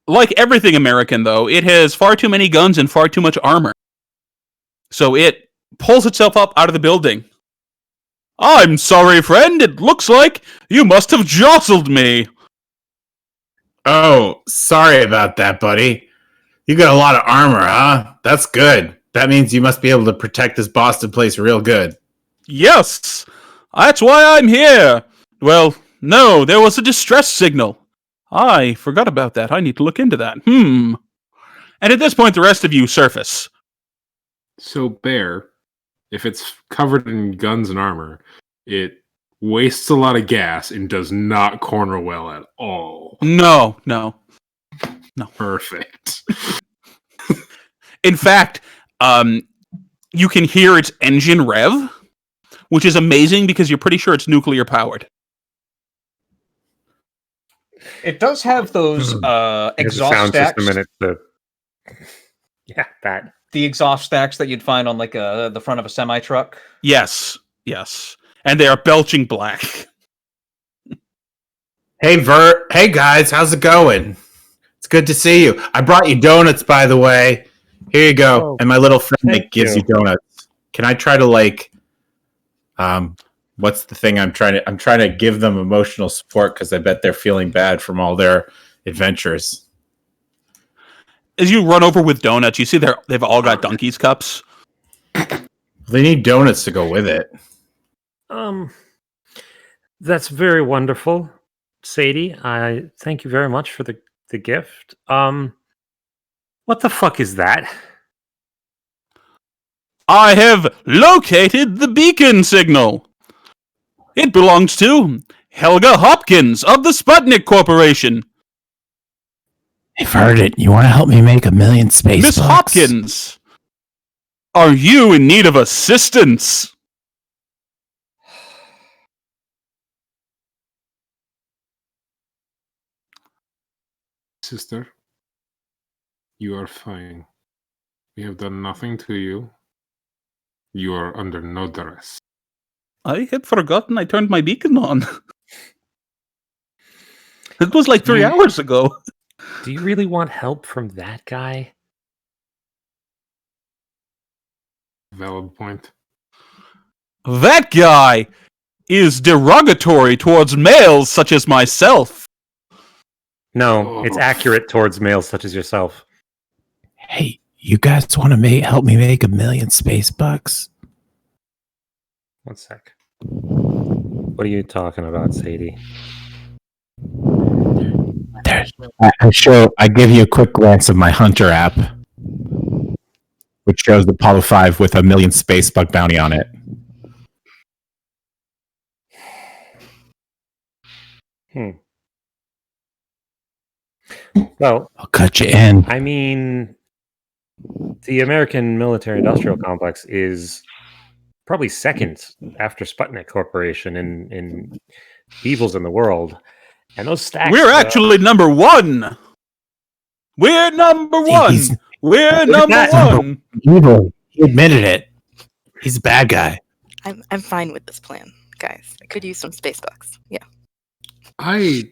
Like everything American, though, it has far too many guns and far too much armor. So it pulls itself up out of the building. I'm sorry, friend. It looks like you must have jostled me. Oh, sorry about that, buddy. You got a lot of armor, huh? That's good. That means you must be able to protect this Boston place real good. Yes, that's why I'm here. Well, no, there was a distress signal. I forgot about that. I need to look into that. And at this point, the rest of you surface. So, Bear, if it's covered in guns and armor, it wastes a lot of gas and does not corner well at all. No. Perfect. In fact, you can hear its engine rev, which is amazing because you're pretty sure it's nuclear powered. It does have those There's a exhaust sound stacks. system in it. Yeah, that. The exhaust stacks that you'd find on like the front of a semi truck. Yes, and they are belching black. Hey, Vert. Hey, guys. How's it going? It's good to see you. I brought you donuts, by the way. Here you go. Oh, and my little friend thank gives you. you donuts. Can I try to what's the thing I'm trying to give them emotional support because I bet they're feeling bad from all their adventures. As you run over with donuts, you see they've all got Donkey's cups. They need donuts to go with it. That's very wonderful, Sadie. I thank you very much for the gift. What the fuck is that? I have located the beacon signal. It belongs to Helga Hopkins of the Sputnik Corporation. I've heard it. You want to help me make 1 million space Miss Hopkins, are you in need of assistance? Sister, you are fine. We have done nothing to you. You are under no duress. I had forgotten I turned my beacon on. It was like 3 hours ago. Do you really want help from that guy? Valid point. That guy is derogatory towards males such as myself. No, it's accurate towards males such as yourself. Hey, you guys want to help me make 1 million space bucks? 1 sec. What are you talking about, Sadie? I give you a quick glance of my Hunter app, which shows the Apollo 5 with 1 million space buck bounty on it. Well, I'll cut you in. I mean, the American military-industrial complex is probably second after Sputnik Corporation in evils in the world. And those stacks... We're actually number 1. We're number 1. We're number 1. Evil. He admitted it. He's a bad guy. I'm fine with this plan, guys. I could use some space bucks. Yeah. I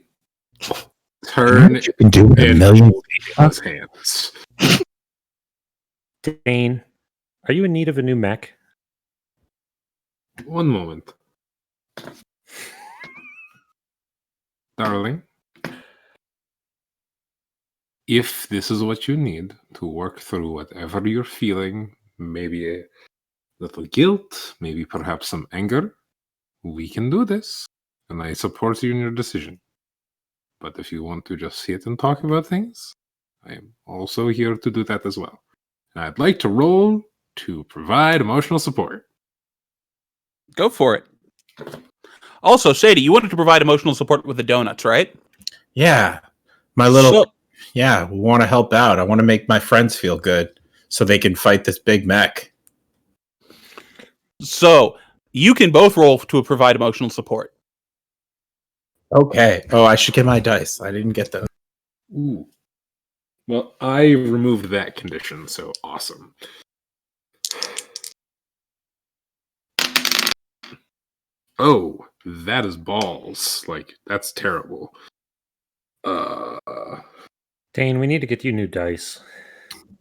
turn You can do with 1 and million. hold his hands. Dane, are you in need of a new mech? One moment. Darling, if this is what you need to work through whatever you're feeling, maybe a little guilt, maybe perhaps some anger, we can do this. And I support you in your decision. But if you want to just sit and talk about things, I am also here to do that as well. And I'd like to roll to provide emotional support. Go for it. Also, Sadie, you wanted to provide emotional support with the donuts, right? Yeah. We want to help out. I want to make my friends feel good so they can fight this big mech. So, you can both roll to provide emotional support. Okay. Oh, I should get my dice. I didn't get those. Ooh. Well, I removed that condition, so awesome. Oh, that is balls. Like, that's terrible. Dane, we need to get you new dice.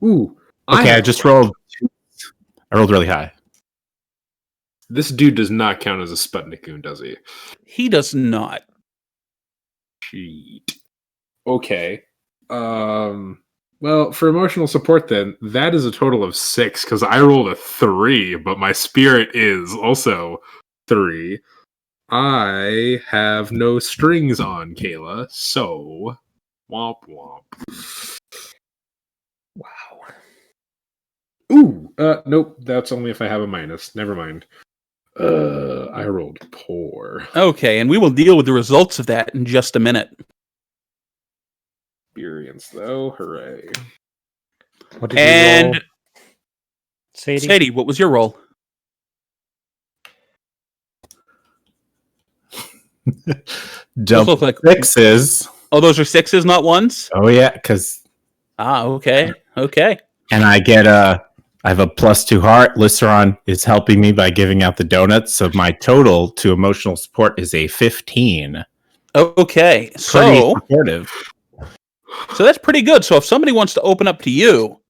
Ooh. Okay, I just rolled. I rolled really high. This dude does not count as a Sputnik-goon, does he? He does not. Cheat. Okay. Well, for emotional support then, that is a total of 6, because I rolled a 3, but my spirit is also 3. I have no strings on, Kayla, so womp womp. Wow. Ooh, nope, that's only if I have a minus. Never mind. I rolled poor. Okay, and we will deal with the results of that in just a minute. Experience, though. Hooray. What did you roll? Sadie, what was your roll? Double look like- sixes. Oh, those are sixes, not ones? Oh yeah, because Okay. and I have a +2 heart. Listeron is helping me by giving out the donuts, so my total to emotional support is a 15. Okay. Pretty So supportive. that's pretty good. So if somebody wants to open up to you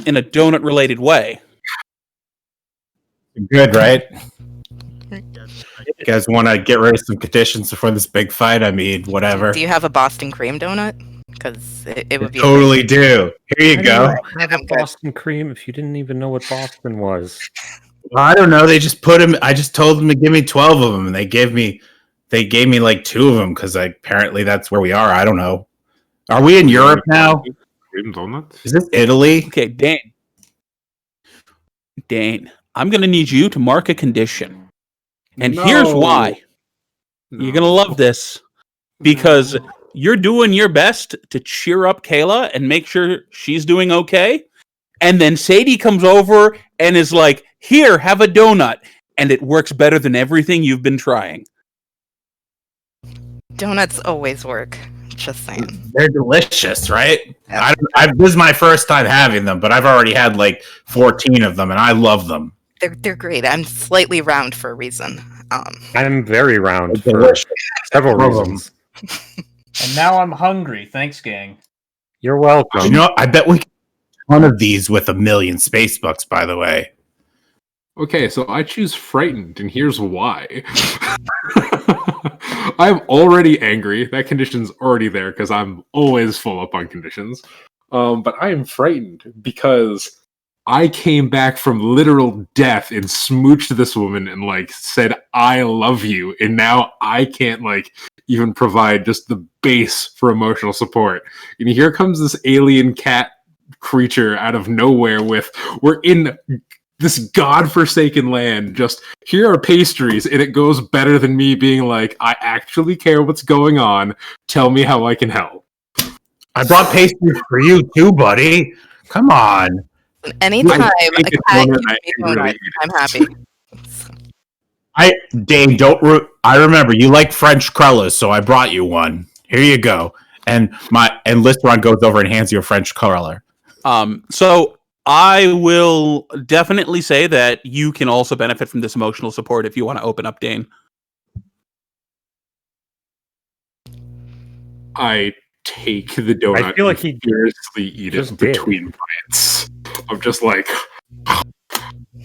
in a donut-related way, Good, right? You guys want to get rid of some conditions before this big fight? I mean, whatever. Do you have a Boston cream donut? Because it would be Totally do. Here you How do go. you have a I'm good. Boston cream if you didn't even know what Boston was? I don't know. They just put them. I just told them to give me 12 of them, and they gave me like 2 of them because apparently that's where we are. I don't know. Are we in Europe now? Cream donuts? Is this Italy? okay, Dane, I'm going to need you to mark a condition. And here's why. You're going to love this because you're doing your best to cheer up Kayla and make sure she's doing okay. And then Sadie comes over and is like, here, have a donut. And it works better than everything you've been trying. Donuts always work. Just saying. They're delicious, right? This is my first time having them, but I've already had like 14 of them, and I love them. They're great. I'm slightly round for a reason. I'm very round They're for delicious. several Love 'em. reasons. And now I'm hungry. Thanks, gang. You're welcome. You know, I bet we can get one of these with 1,000,000 space bucks, by the way. Okay, so I choose frightened, and here's why. I'm already angry. That condition's already there because I'm always full up on conditions. But I am frightened because I came back from literal death and smooched this woman and like said I love you, and now I can't like even provide just the base for emotional support. And here comes this alien cat creature out of nowhere we're in this godforsaken land, just here are pastries, and it goes better than me being like, I actually care what's going on. Tell me how I can help. I brought pastries for you too, buddy. Come on. Anytime a take a cat donut, gives I me really donuts, eat it. I'm happy. Dane, I remember you like French crullers, so I brought you one. Here you go. And Listeron goes over and hands you a French cruller. So I will definitely say that you can also benefit from this emotional support if you want to open up, Dane. I take the donut. I feel like he and furiously eat just it did. between bites. I'm just like,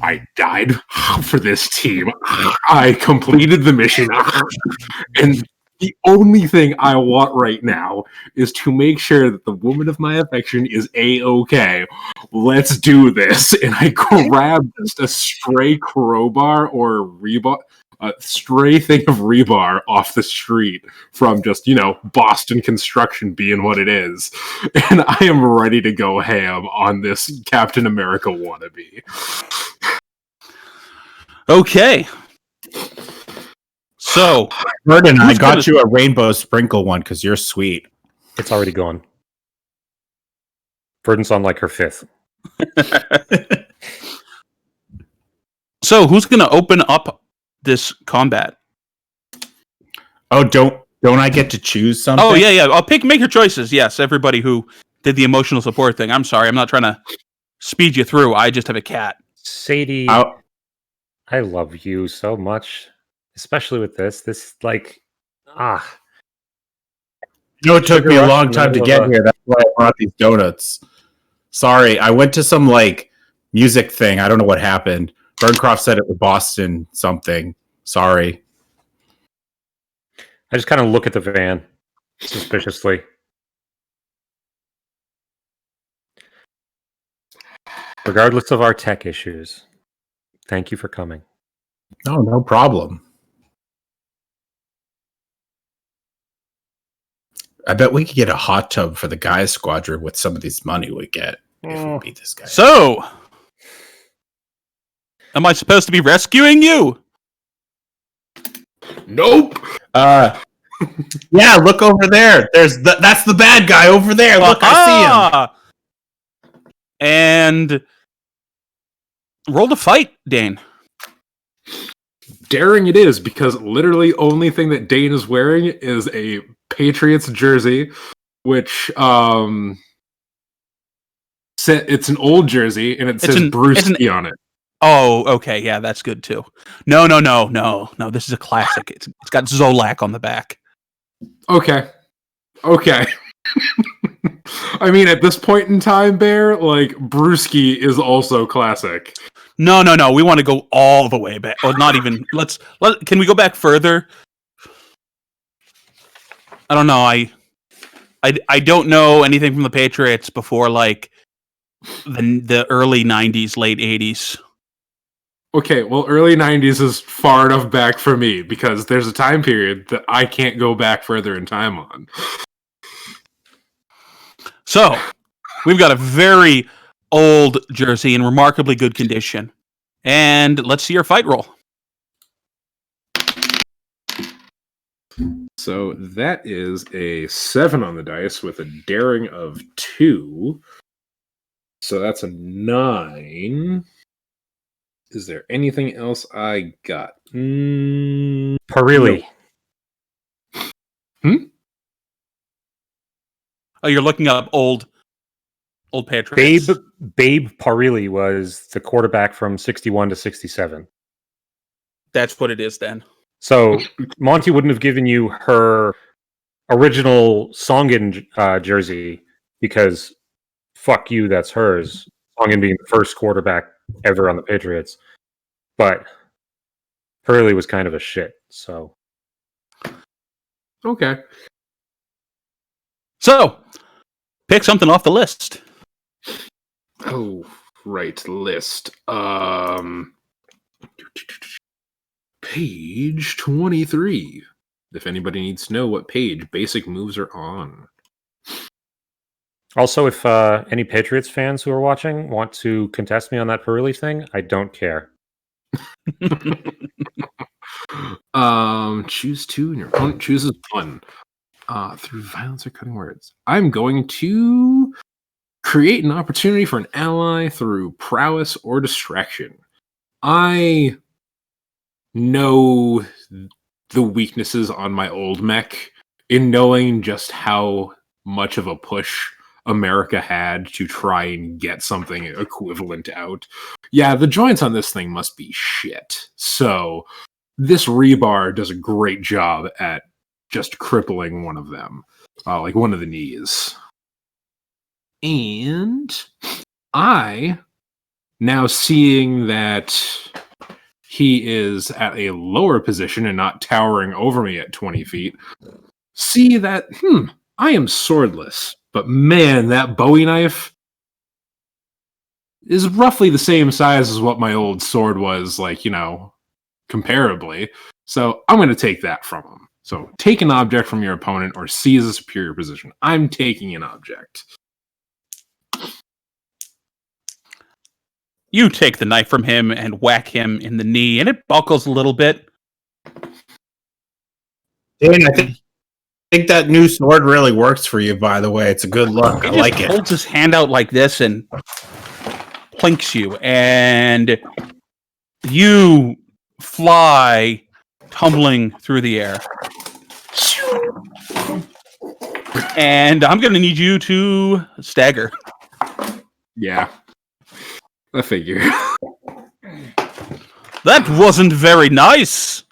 I died for this team. I completed the mission. And the only thing I want right now is to make sure that the woman of my affection is A-okay. Let's do this. And I grab just a stray crowbar or rebar, a stray thing of rebar off the street from just, Boston construction being what it is. And I am ready to go ham on this Captain America wannabe. Okay. So, Burden, I Who's got gonna- you a rainbow sprinkle one because you're sweet. It's already gone. Burden's on like her 5th. so who's going to open up this combat? Oh, don't I get to choose something? Oh, yeah. Make your choices. Yes, everybody who did the emotional support thing. I'm sorry. I'm not trying to speed you through. I just have a cat. Sadie, Oh, I love you so much, especially with this. This, like, it took me a long time to get here. That's why I brought these donuts. Sorry, I went to some like music thing. I don't know what happened. Burncroft said it was Boston something. Sorry. I just kind of look at the van suspiciously. Regardless of our tech issues, thank you for coming. Oh, no problem. I bet we could get a hot tub for the Gaia Squadron with some of this money we get if we beat this guy. So, am I supposed to be rescuing you? Nope. Yeah, look over there. That's the bad guy over there. Look, I see him. Ah! And roll to fight, Dane. daring it is, because literally only thing that Dane is wearing is a Patriots jersey, which it's an old jersey and it says Brewski on it. Oh, okay, yeah, that's good too. No. This is a classic. It's got Zolak on the back. Okay. I mean, at this point in time, Bear, like, Brewski is also classic. No. We want to go all the way back. Or not even. Can we go back further? I don't know. I don't know anything from the Patriots before like the early '90s, late '80s. Okay, well, early 90s is far enough back for me because there's a time period that I can't go back further in time on. So, we've got a very old jersey in remarkably good condition. And let's see your fight roll. So that is a 7 on the dice with a daring of 2. So that's a 9. Is there anything else I got? Parilli. Oh, you're looking up old Patriots. Babe Parilli was the quarterback from 61 to 67. That's what it is then. So Monty wouldn't have given you her original Songen jersey because fuck you, that's hers. Songen being the first quarterback ever on the Patriots. But Parilli was kind of a shit, so. Okay. So, pick something off the list. Oh, right, list. Page 23. If anybody needs to know what page basic moves are on. Also, if any Patriots fans who are watching want to contest me on that Parilli thing, I don't care. Choose 2 and your opponent chooses 1. Through violence or cutting words. I'm going to create an opportunity for an ally through prowess or distraction. I know the weaknesses on my old mech in knowing just how much of a push America had to try and get something equivalent out. Yeah, the joints on this thing must be shit. So this rebar does a great job at just crippling one of them, like one of the knees. And I, now seeing that he is at a lower position and not towering over me at 20 feet, see that, I am swordless. But man, that Bowie knife is roughly the same size as what my old sword was, like, comparably. So I'm going to take that from him. So take an object from your opponent or seize a superior position. I'm taking an object. You take the knife from him and whack him in the knee, and it buckles a little bit. Dane, I think that new sword really works for you, by the way. It's a good look. I like He it. holds his hand out like this and plinks you, and you fly tumbling through the air. And I'm going to need you to stagger. Yeah. I figure. That wasn't very nice.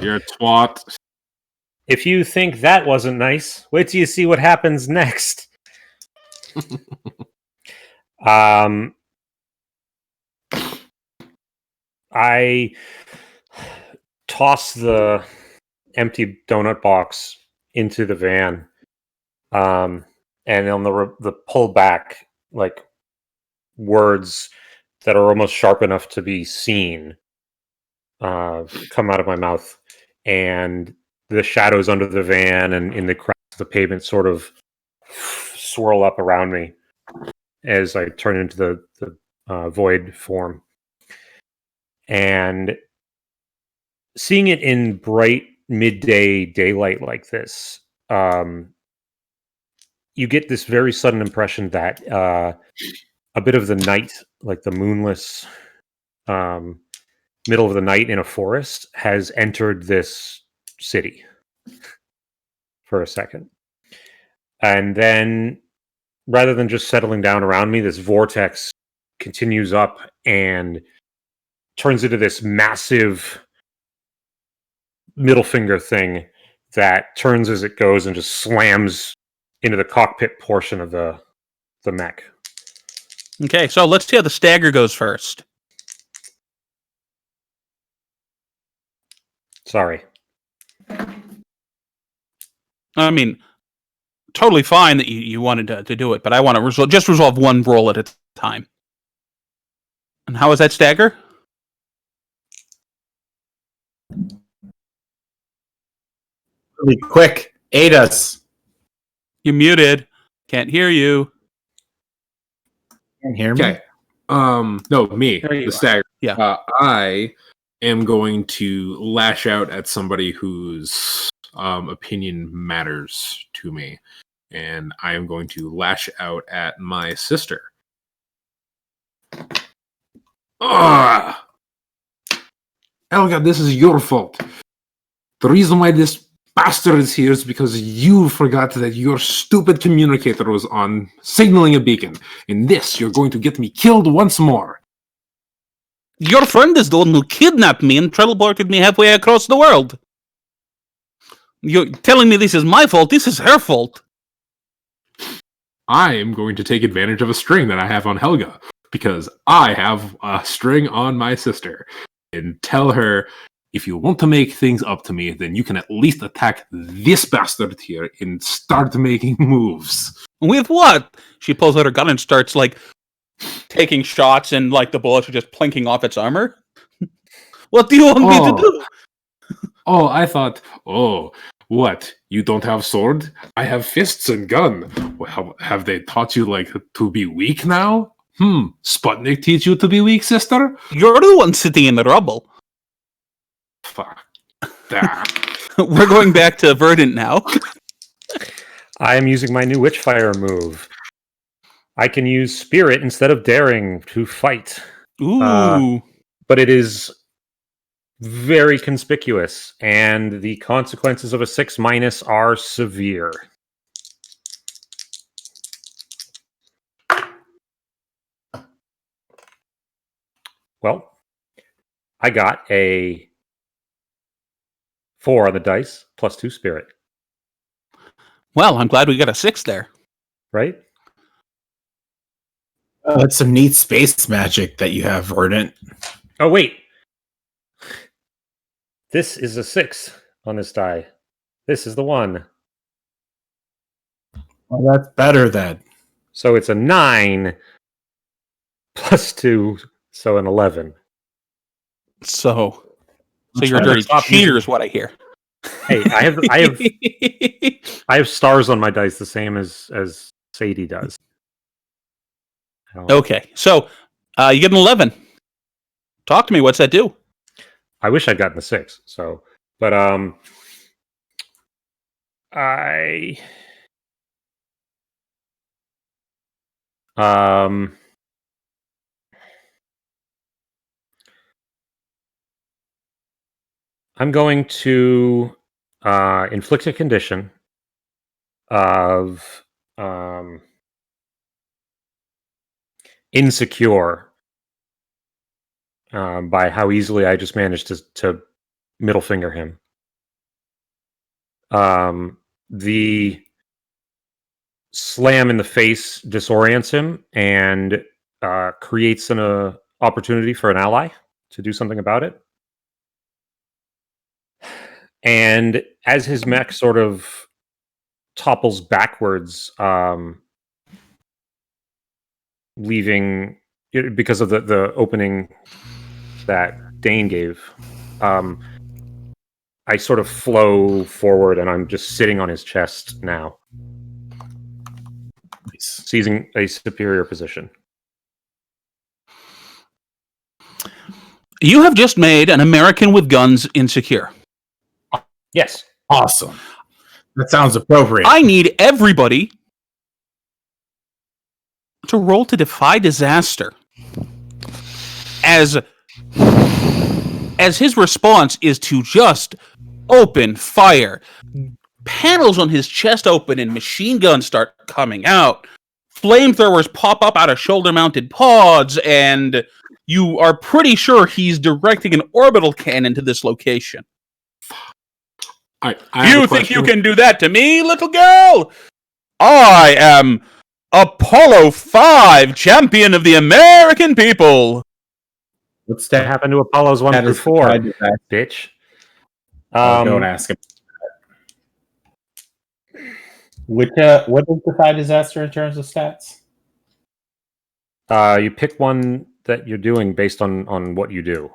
You're a twat. If you think that wasn't nice, wait till you see what happens next. I toss the empty donut box into the van, and on the pull back, like words that are almost sharp enough to be seen come out of my mouth, and the shadows under the van and in the cracks of the pavement sort of swirl up around me as I turn into the void form. And seeing it in bright midday daylight like this, you get this very sudden impression that a bit of the night, like the moonless middle of the night in a forest has entered this city for a second. And then, rather than just settling down around me, this vortex continues up and turns into this massive middle finger thing that turns as it goes and just slams into the cockpit portion of the mech. Okay, so let's see how the stagger goes first. Sorry. I mean, totally fine that you wanted to do it, but I want to just resolve one roll at a time. And how is that stagger? Really quick, aid us. You're muted. Can't hear you. Can't hear me. Okay. No, me, There you the are. stagger. Yeah. I am going to lash out at somebody whose opinion matters to me, and I am going to lash out at my sister. Ah, Helga, this is your fault. The reason why this bastard is here is because you forgot that your stupid communicator was on signaling a beacon. In this, you're going to get me killed once more. Your friend is the one who kidnapped me and teleported me halfway across the world. You're telling me this is my fault? This is her fault. I am going to take advantage of a string that I have on Helga, because I have a string on my sister, and tell her, if you want to make things up to me, then you can at least attack this bastard here and start making moves. With what? She pulls out her gun and starts, taking shots, and, the bullets are just plinking off its armor. What do you want me to do? Oh, I thought, what? You don't have sword? I have fists and gun. Well, have they taught you, to be weak now? Sputnik teach you to be weak, sister? You're the one sitting in the rubble. Fuck that. We're going back to Verdant now. I am using my new Witchfire move. I can use Spirit instead of Daring to fight. Ooh. But it is very conspicuous, and the consequences of a 6- are severe. Well, I got a 4 on the dice, plus 2 Spirit. Well, I'm glad we got a 6 there. Right? Oh, that's some neat space magic that you have, Verdant. Oh, wait. This is a 6 on this die. This is the 1. Well, that's better then. So it's a 9 plus 2, so an 11. So you're a trying to dirty stop cheater using- is what I hear. Hey, I have stars on my dice the same as Sadie does. Okay, so you get an 11. Talk to me. What's that do? I wish I'd gotten the 6. So, but I'm going to inflict a condition of insecure by how easily I just managed to middle finger him. The slam in the face disorients him and creates an opportunity for an ally to do something about it. And as his mech sort of topples backwards, leaving because of the opening that Dane gave, I sort of flow forward and I'm just sitting on his chest now, seizing a superior position. You have just made an American with guns insecure. Yes. Awesome. That sounds appropriate. I need everybody to roll to defy disaster. As as his response is to just open fire. Panels on his chest open and machine guns start coming out. Flamethrowers pop up out of shoulder-mounted pods, and you are pretty sure he's directing an orbital cannon to this location. I have You a think you question. can do that to me, little girl? I am Apollo 5, champion of the American people. What's What that? happened to Apollo's 1 That through is 4, defied disaster. bitch? Don't ask him. What is defy disaster in terms of stats? You pick one that you're doing based on what you do.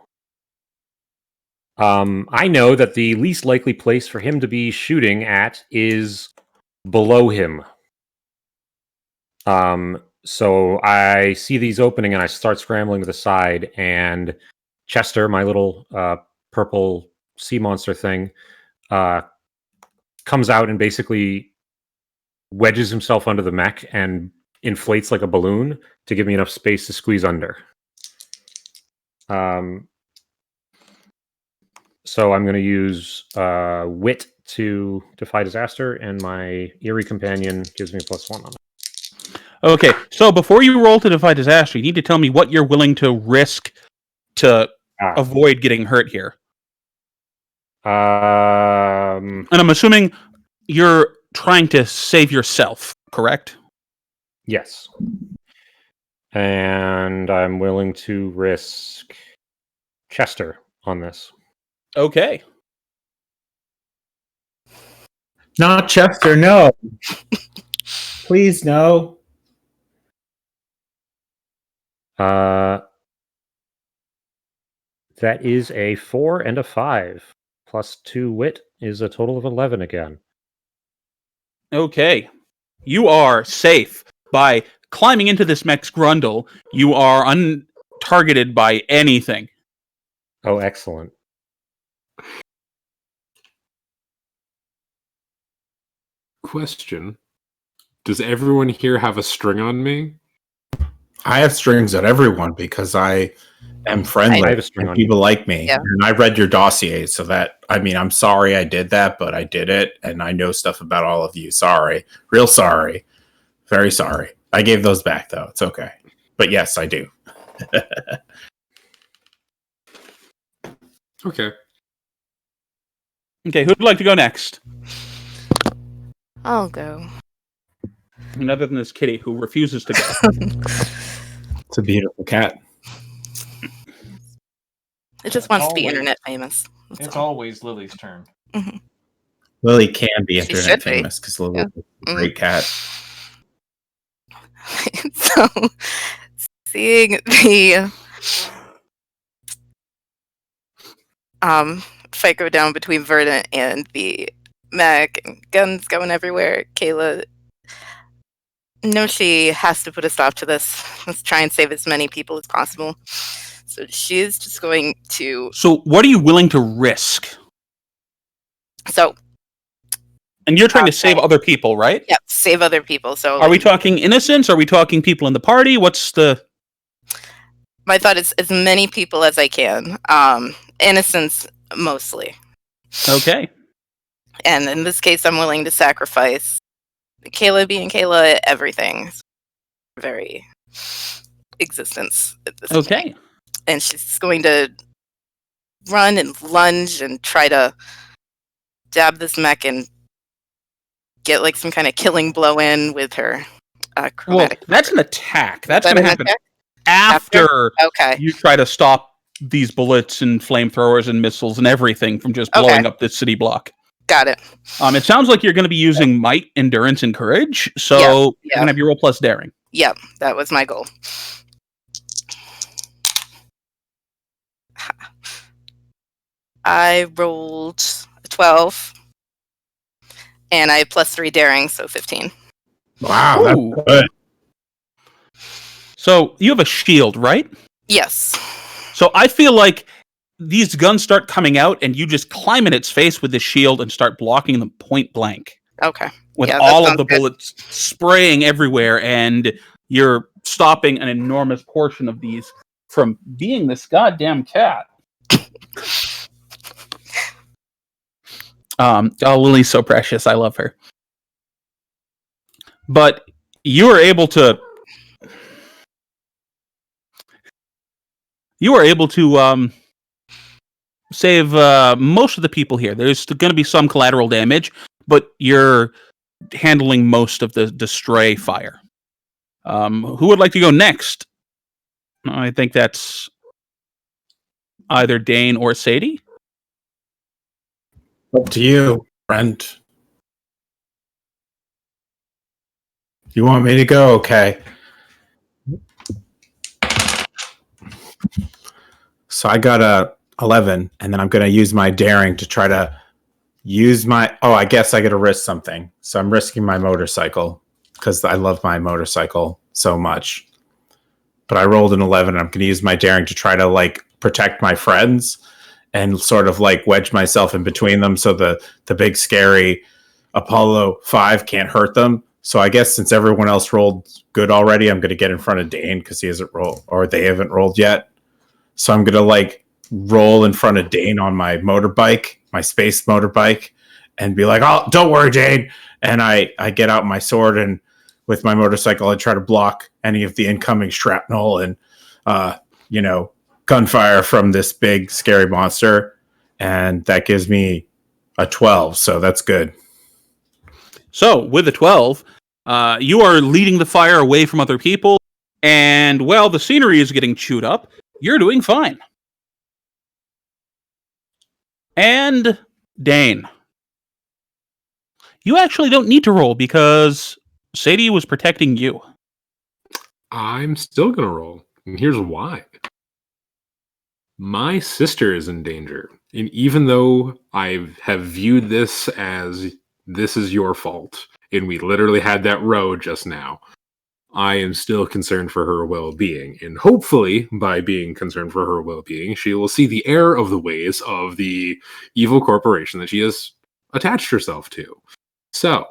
I know that the least likely place for him to be shooting at is below him. So I see these opening and I start scrambling to the side, and Chester, my little purple sea monster thing, comes out and basically wedges himself under the mech and inflates like a balloon to give me enough space to squeeze under. So I'm going to use Wit to defy disaster, and my Eerie Companion gives me a +1 on it. Okay, so before you roll to defy disaster, you need to tell me what you're willing to risk to avoid getting hurt here. Um, And I'm assuming you're trying to save yourself, correct? yes. And I'm willing to risk Chester on this. Okay. Not Chester, no. Please, no. That is a 4 and a 5. Plus 2 Wit is a total of 11 again. Okay. You are safe. By climbing into this mech's grundle, you are untargeted by anything. Oh, excellent. Question: does everyone here have a string on me? I have strings on everyone because I am friendly. I have a string and on people like me. Yeah. And I read your dossier, so that, I mean, I'm sorry I did that, but I did it, and I know stuff about all of you. Sorry. Real sorry. Very sorry. I gave those back, though. It's okay. But yes, I do. Okay. Okay, who'd like to go next? I'll go. I mean, other than this kitty who refuses to go. It's a beautiful cat. It just wants to be Always. internet famous. That's It's all. always Lily's turn. Lily can be She internet should be. famous because Lily Yeah. is a great cat. So, seeing the fight go down between Verdant and the mech, and guns going everywhere, Kayla knows she has to put a stop to this. Let's try and save as many people as possible. So she's just going to. So, what are you willing to risk? So, And you're trying to save other people, right? yeah, save other people. So, Are we talking innocents? Are we talking people in the party? What's the... my thought is as many people as I can. Innocents mostly. Okay. And in this case, I'm willing to sacrifice Kayla being Kayla, everything. Very existence at this point. Okay. And she's going to run and lunge and try to dab this mech and get like some kind of killing blow in with her Well, chromatic. that's an attack. That's Is that going to an happen attack? after Okay. you try to stop these bullets and flamethrowers and missiles and everything from just Okay. blowing up this city block. Got it. It sounds like you're going to be using might, endurance, and courage. So Yeah, you're yeah. going to have your roll plus daring. Yep, that was my goal. I rolled a 12. And I have +3 daring, so 15. Wow, Ooh. that's good. So you have a shield, right? Yes. So I feel like these guns start coming out and you just climb in its face with the shield and start blocking them point blank. Okay. With Yeah, that all of sounds the good. bullets spraying everywhere, and you're stopping an enormous portion of these from being this goddamn cat. Lily's so precious. I love her. But you are able to save most of the people here. There's going to be some collateral damage, but you're handling most of the stray fire. Who would like to go next? I think that's either Dane or Sadie. Up to you, friend. You want me to go? Okay. So I got a 11, and then I'm going to use my daring to try to use my... Oh, I guess I got to risk something. So I'm risking my motorcycle because I love my motorcycle so much. But I rolled an 11, and I'm going to use my daring to try to, like, protect my friends and sort of, like, wedge myself in between them so the big, scary Apollo 5 can't hurt them. So I guess since everyone else rolled good already, I'm going to get in front of Dane because he hasn't rolled, or they haven't rolled yet. So I'm going to, like, roll in front of Dane on my motorbike, my space motorbike, and be like, oh, don't worry, Dane. And I get out my sword, and with my motorcycle, I try to block any of the incoming shrapnel and, gunfire from this big, scary monster. And that gives me a 12. So that's good. So, with a 12, you are leading the fire away from other people, and while the scenery is getting chewed up, you're doing fine. And Dane, you actually don't need to roll because Sadie was protecting you. I'm still going to roll. And here's why. My sister is in danger. And even though I have viewed this as this is your fault, and we literally had that row just now, I am still concerned for her well-being. And hopefully, by being concerned for her well-being, she will see the error of the ways of the evil corporation that she has attached herself to. So,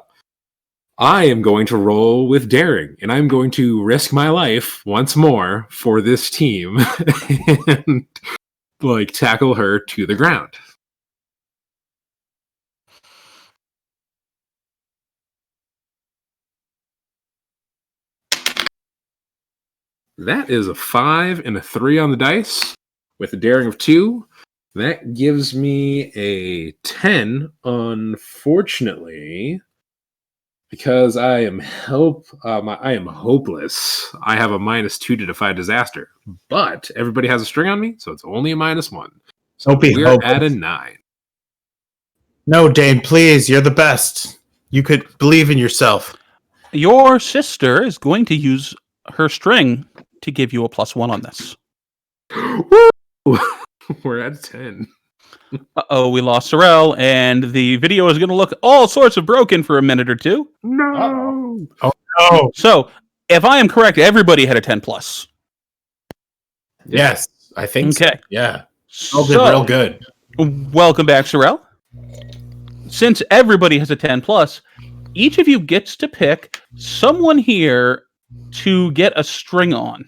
I am going to roll with daring, and I'm going to risk my life once more for this team and, tackle her to the ground. That is a 5 and a 3 on the dice with a daring of 2. That gives me a 10, unfortunately, because I am hopeless. I have a -2 to defy disaster, but everybody has a string on me, so it's only a -1. So Don't be we're hopeless. at a 9. No, Dane, please. You're the best. You could believe in yourself. Your sister is going to use her string to give you a +1 on this. Woo! We're at 10. Uh-oh, we lost Sorrel, and the video is going to look all sorts of broken for a minute or two. No! Oh, no. So, if I am correct, everybody had a 10+. Yes, I think Okay. so. Yeah. All did real good. Welcome back, Sorrel. Since everybody has a 10+, each of you gets to pick someone here to get a string on.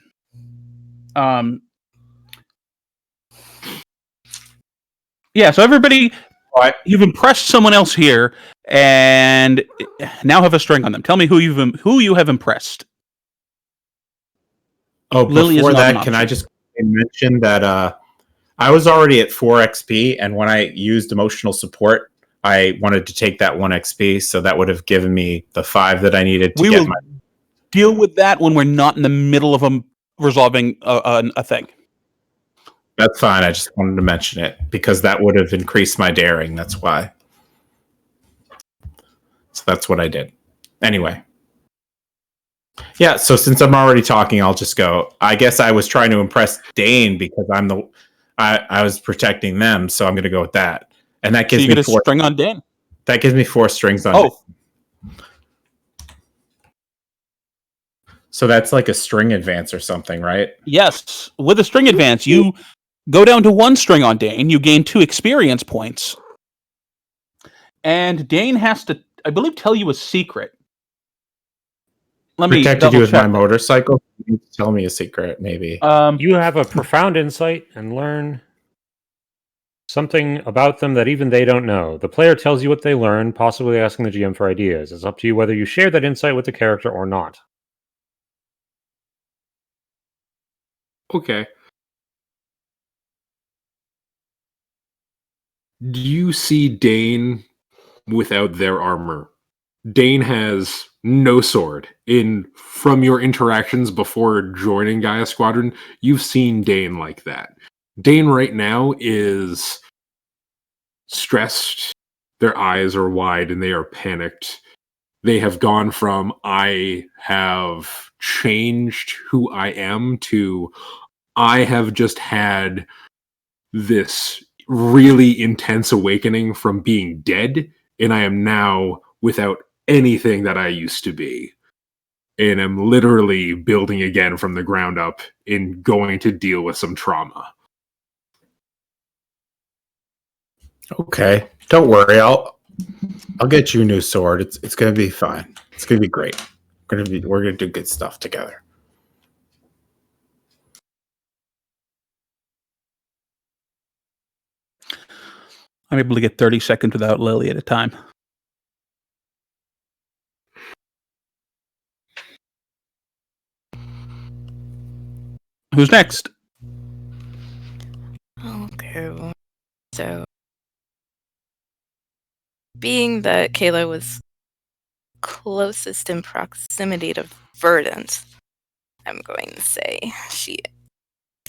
Yeah, so everybody, you've impressed someone else here, and now have a string on them. Tell me who you have impressed. Oh, Lily is before not an that, can I option. just mention that I was already at 4 XP, and when I used emotional support, I wanted to take that 1 XP, so that would have given me the 5 that I needed to get my... Deal with that when we're not in the middle of resolving a thing. That's fine. I just wanted to mention it because that would have increased my daring. That's why. So that's what I did. Anyway. Yeah, so since I'm already talking, I'll just go. I guess I was trying to impress Dane because I was protecting them, so I'm going to go with that. And that gives so you me get a 4 string on Dane. That gives me 4 strings on. Oh. So that's like a string advance or something, right? Yes. With a string advance, you go down to 1 string on Dane. You gain 2 experience points. And Dane has to, I believe, tell you a secret. Let me protected you with my that. motorcycle? You tell me a secret, maybe. You have a profound insight and learn Something about them that even they don't know. The player tells you what they learn, possibly asking the GM for ideas. It's up to you whether you share that insight with the character or not. Okay. Do you see Dane without their armor? Dane has no sword. From your interactions before joining Gaia Squadron, you've seen Dane like that. Dane right now is stressed. Their eyes are wide and they are panicked. They have gone from I have changed who I am to I have just had this really intense awakening from being dead, and I am now without anything that I used to be. And I'm literally building again from the ground up and going to deal with some trauma. Okay, don't worry. I'll get you a new sword. It's gonna be fine. It's gonna be great. We're gonna do good stuff together. I'm able to get 30 seconds without Lily at a time. Who's next? Okay. So, being that Kayla was closest in proximity to Verdant, I'm going to say she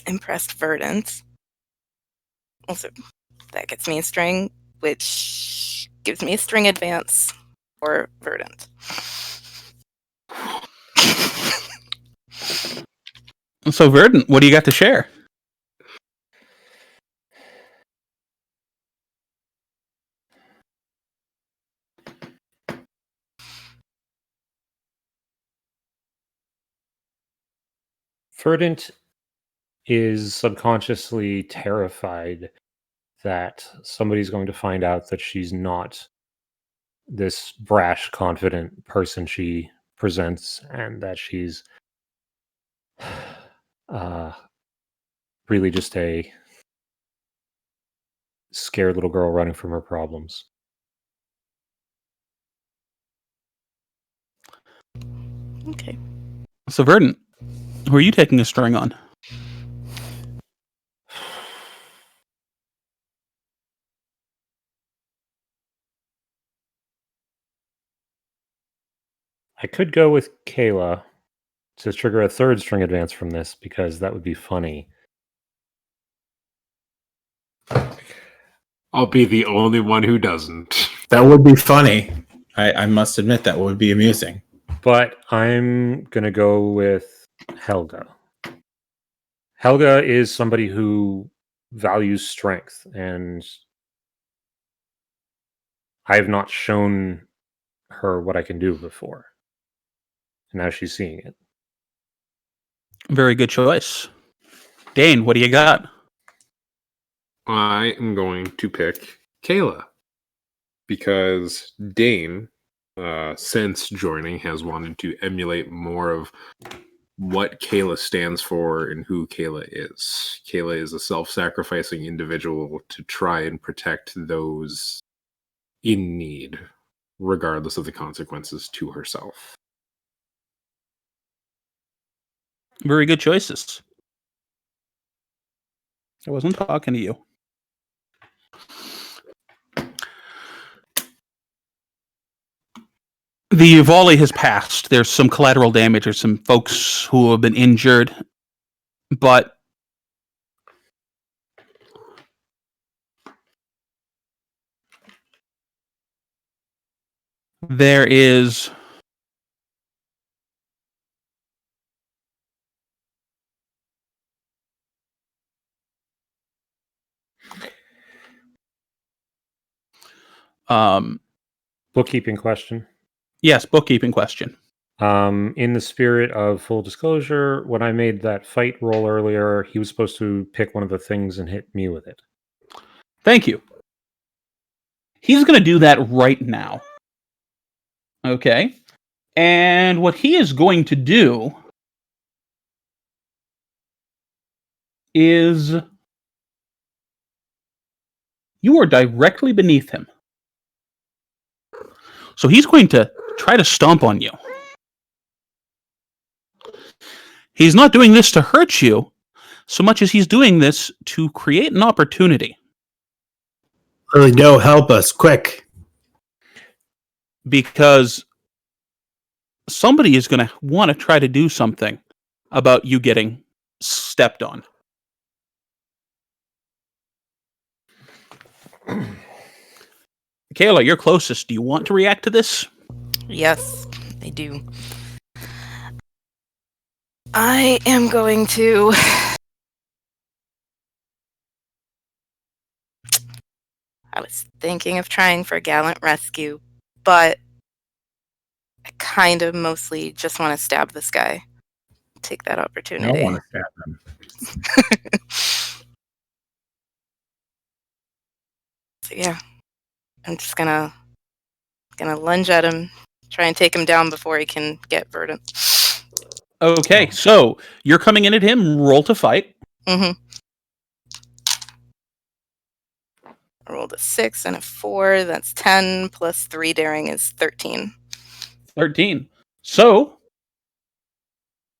impressed Verdant. Also, that gets me a string, which gives me a string advance for Verdant. So, Verdant, what do you got to share? Verdant is subconsciously terrified that somebody's going to find out that she's not this brash, confident person she presents, and that she's really just a scared little girl running from her problems. Okay. So, Verdant, who are you taking a string on? I could go with Kayla to trigger a third string advance from this, because that would be funny. I'll be the only one who doesn't. That would be funny. I must admit that would be amusing. But I'm going to go with Helga. Helga is somebody who values strength, and I have not shown her what I can do before. And now she's seeing it. Very good choice. Dane, what do you got? I am going to pick Kayla. Because Dane, since joining, has wanted to emulate more of what Kayla stands for and who Kayla is. Kayla is a self-sacrificing individual to try and protect those in need, regardless of the consequences to herself. Very good choices. I wasn't talking to you. The volley has passed. There's some collateral damage. There's some folks who have been injured. But there is Bookkeeping question. yes, bookkeeping question. In the spirit of full disclosure, when I made that fight roll earlier, he was supposed to pick one of the things and hit me with it. Thank you. He's going to do that right now. Okay. And what he is going to do is You are directly beneath him. So he's going to try to stomp on you. He's not doing this to hurt you so much as he's doing this to create an opportunity. Really, no, help us, quick. Because somebody is going to want to try to do something about you getting stepped on. Kayla, you're closest. Do you want to react to this? Yes, I do. I am going to... I was thinking of trying for gallant rescue, but I kind of mostly just want to stab this guy. Take that I opportunity. don't want to stab them. So yeah, I'm just gonna lunge at him, try and take him down before he can get verdant. Okay, so you're coming in at him. Roll to fight. Mm-hmm. I rolled a 6 and a 4. That's 10 plus 3 daring is 13. 13. So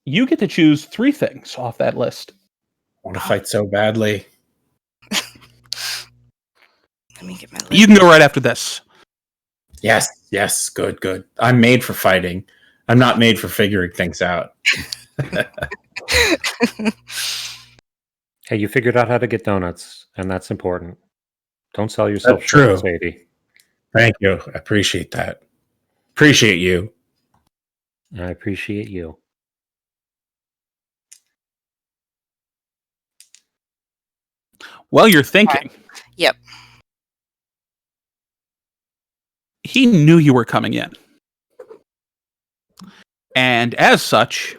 you get to choose 3 things off that list. I want to fight so badly. Let me get my list. You can go right after this. Yes, good. I'm made for fighting. I'm not made for figuring things out. Hey, you figured out how to get donuts, and that's important. Don't sell yourself That's short, true. Sadie. Thank you. I appreciate that. Appreciate you. I appreciate you. While you're thinking. Yep. He knew you were coming in. And as such,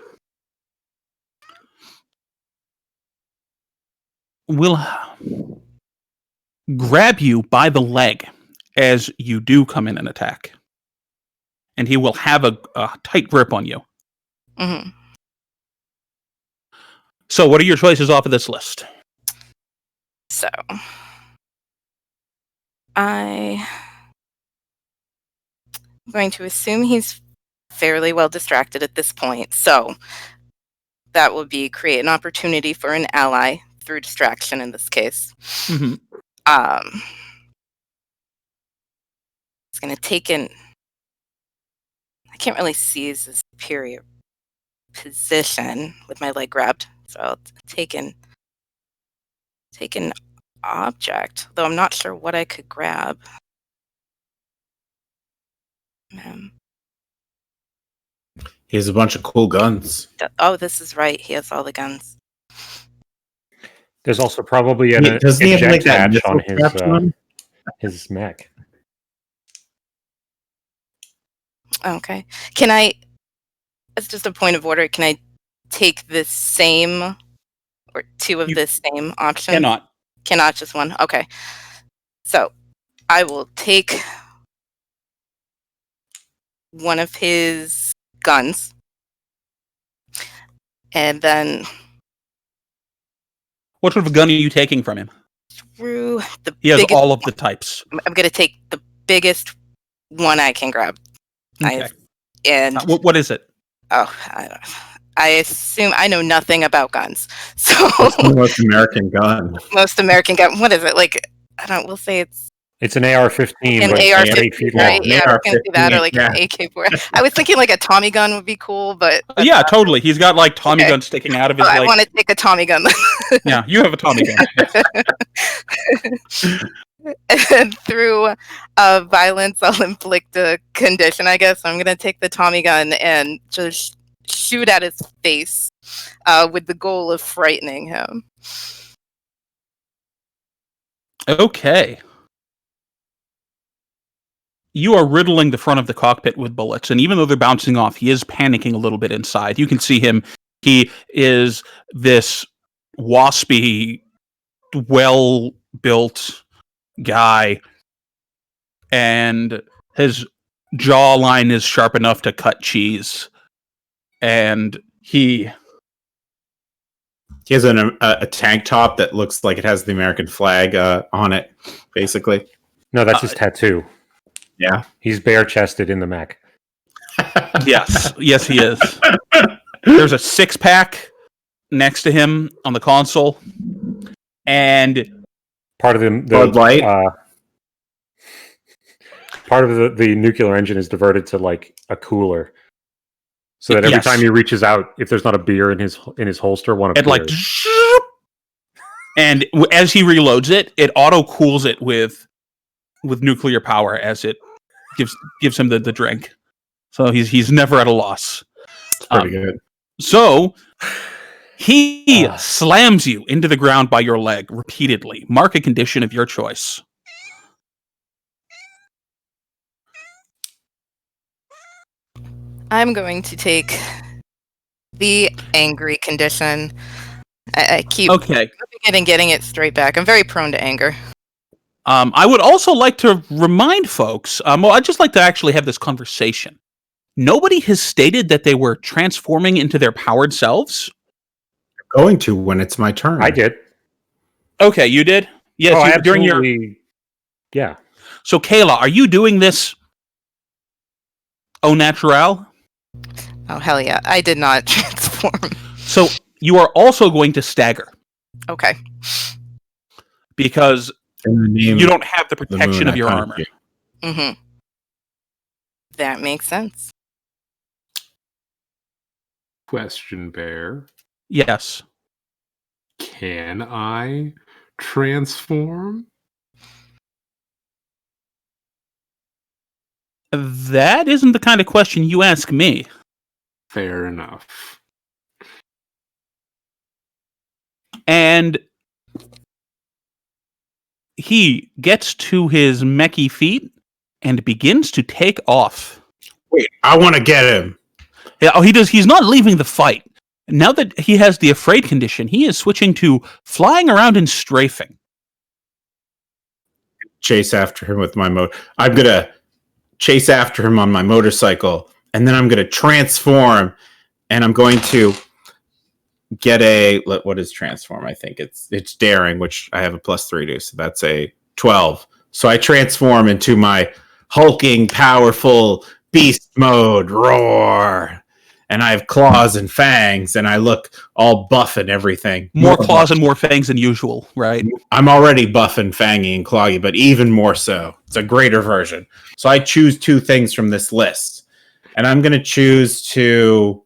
will grab you by the leg as you do come in and attack. And he will have a tight grip on you. Mm-hmm. So what are your choices off of this list? So I'm going to assume he's fairly well distracted at this point. So that will be create an opportunity for an ally through distraction in this case. Mm-hmm. It's going to take in... I can't really see his superior position with my leg grabbed. So I'll take an object, though I'm not sure what I could grab. He has a bunch of cool guns. Oh, this is right. He has all the guns. There's also probably an Doesn't he have like eject that hatch on missile strapped one? his mech. Okay. Can I, as just a point of order, can I take the same or 2 of the same options? Cannot, just one. Okay. So I will take one of his guns and then What sort of gun are you taking from him? through the He has biggest, all of the types. I'm going to take the biggest one I can grab. Okay. And What is it? I assume I know nothing about guns. So It's the most American gun. most American gun. What is it? Like, we'll say it's an AR-15, an but AR-15, 8 feet long. right? Yeah, we're gonna do that, or like yeah. an AK-4. I was thinking like a Tommy gun would be cool, but Yeah, totally. He's got like Tommy Okay. guns sticking out of his I like. want to take a Tommy gun. Yeah, you have a Tommy gun. And through violence, I'll inflict a condition, I guess. I'm gonna take the Tommy gun and just shoot at his face with the goal of frightening him. Okay. You are riddling the front of the cockpit with bullets, and even though they're bouncing off, he is panicking a little bit inside. You can see him. He is this waspy, well-built guy, and his jawline is sharp enough to cut cheese. And he He has a tank top that looks like it has the American flag on it, basically. No, that's his tattoo. Yeah. He's bare-chested in the mech. Yes, yes, he is. There's a 6-pack next to him on the console, and Part of Bud Light. Part of the nuclear engine is diverted to like a cooler, so that every Yes. time he reaches out, if there's not a beer in his holster, one it appears. like, and as he reloads it, it auto cools it with nuclear power as it gives him the drink. So he's never at a loss. It's pretty good. So he slams you into the ground by your leg repeatedly. Mark a condition of your choice. I'm going to take the angry condition. I keep Okay. getting it straight back. I'm very prone to anger. I would also like to remind folks, well, I'd just like to actually have this conversation. Nobody has stated that they were transforming into their powered selves. Going to when it's my turn. I did. Okay, you did? Yes, during your... Yeah. So, Kayla, are you doing this au naturel? Oh, hell yeah. I did not transform. So, you are also going to stagger. Okay. Because In the name you don't have the of the protection moon, of I your kinda armor. do. Mm-hmm. That makes sense. Question, Bear. Yes. Can I transform? That isn't the kind of question you ask me. Fair enough. And he gets to his mechy feet and begins to take off. Wait, I want to get him. Yeah, oh, he does. He's not leaving the fight. Now that he has the afraid condition, he is switching to flying around and strafing. Chase after him with my I'm gonna chase after him on my motorcycle, and then I'm gonna transform, and I'm going to get what is transform? I think it's daring, which I have a +3 to, so that's a 12. So I transform into my hulking, powerful beast mode, roar, and I have claws and fangs, and I look all buff and everything. More claws and more fangs than usual, right? I'm already buff and fangy and clawy, but even more so. It's a greater version. So I choose 2 things from this list, and I'm going to choose to.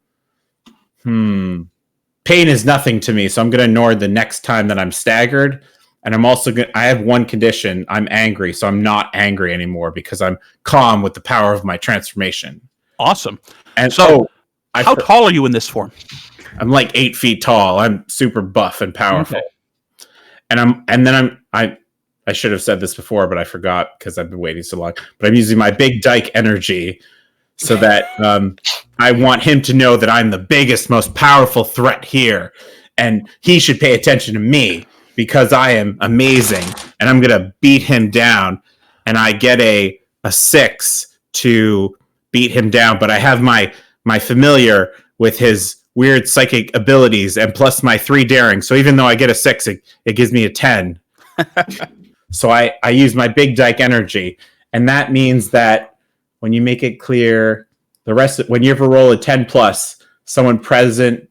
Pain is nothing to me, so I'm going to ignore the next time that I'm staggered. And I'm also going. I have one condition. I'm angry, so I'm not angry anymore because I'm calm with the power of my transformation. Awesome. And So, how tall are you in this form? I'm like 8 feet tall. I'm super buff and powerful. Okay. I should have said this before, but I forgot because I've been waiting so long. But I'm using my big dyke energy so that I want him to know that I'm the biggest, most powerful threat here. And he should pay attention to me because I am amazing. And I'm going to beat him down. And I get a 6 to beat him down. But I have my familiar with his weird psychic abilities and plus my 3 daring. So even though I get a 6, it gives me a 10. So I use my big dyke energy. And that means that when you make it clear, when you ever roll a 10 plus, someone present,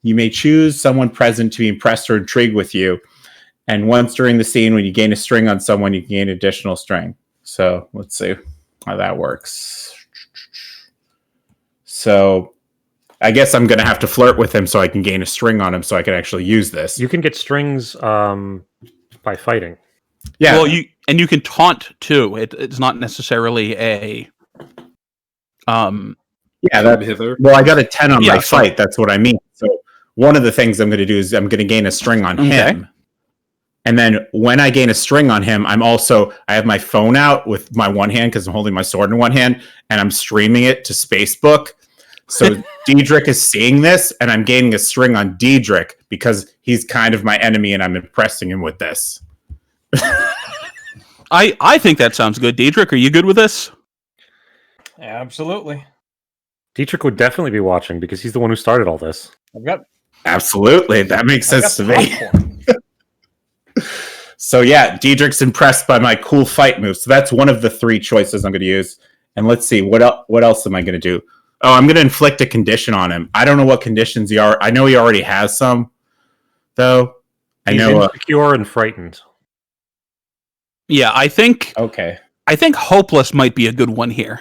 you may choose someone present to be impressed or intrigued with you. And once during the scene, when you gain a string on someone, you can gain additional string. So let's see how that works. So I guess I'm going to have to flirt with him so I can gain a string on him so I can actually use this. You can get strings by fighting. Yeah. Well, you can taunt too. It's not necessarily a Hither. Well, I got a 10 on Yeah, my so- fight. That's what I mean. So one of the things I'm going to do is I'm going to gain a string on him. And then when I gain a string on him, I have my phone out with my one hand because I'm holding my sword in one hand and I'm streaming it to Facebook. So Diedrich is seeing this and I'm gaining a string on Diedrich because he's kind of my enemy and I'm impressing him with this. I think that sounds good. Diedrich, are you good with this? Absolutely. Dietrich would definitely be watching because he's the one who started all this. I've got Absolutely. That makes I got sense to me. popcorn. So yeah, Diedrich's impressed by my cool fight move. So that's one of the 3 choices I'm going to use. And let's see, what else am I going to do? Oh, I'm going to inflict a condition on him. I don't know what conditions he are. I know he already has some, though. He's insecure and frightened. Yeah, I think Okay. hopeless might be a good one here.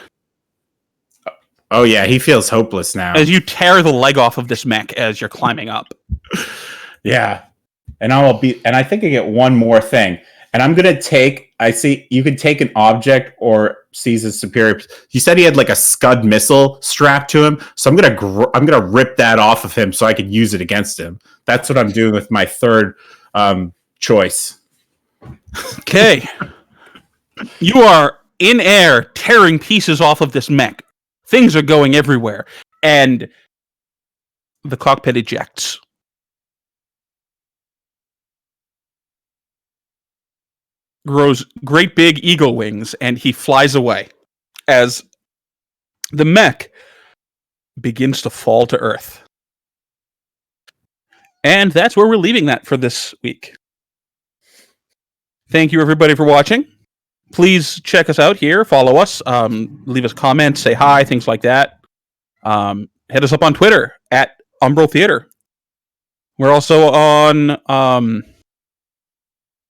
Oh yeah, he feels hopeless now. As you tear the leg off of this mech as you're climbing up. Yeah. And I think I get one more thing. And I'm going to take, I see you can take an object or seize a superior. You said he had like a Scud missile strapped to him. So I'm going to rip that off of him so I can use it against him. That's what I'm doing with my third choice. Okay. You are in air tearing pieces off of this mech. Things are going everywhere. And the cockpit ejects. Grows great big eagle wings, and he flies away as the mech begins to fall to Earth. And that's where we're leaving that for this week. Thank you, everybody, for watching. Please check us out here. Follow us. Leave us comments. Say hi. Things like that. Hit us up on Twitter at Umbral Theater. We're also on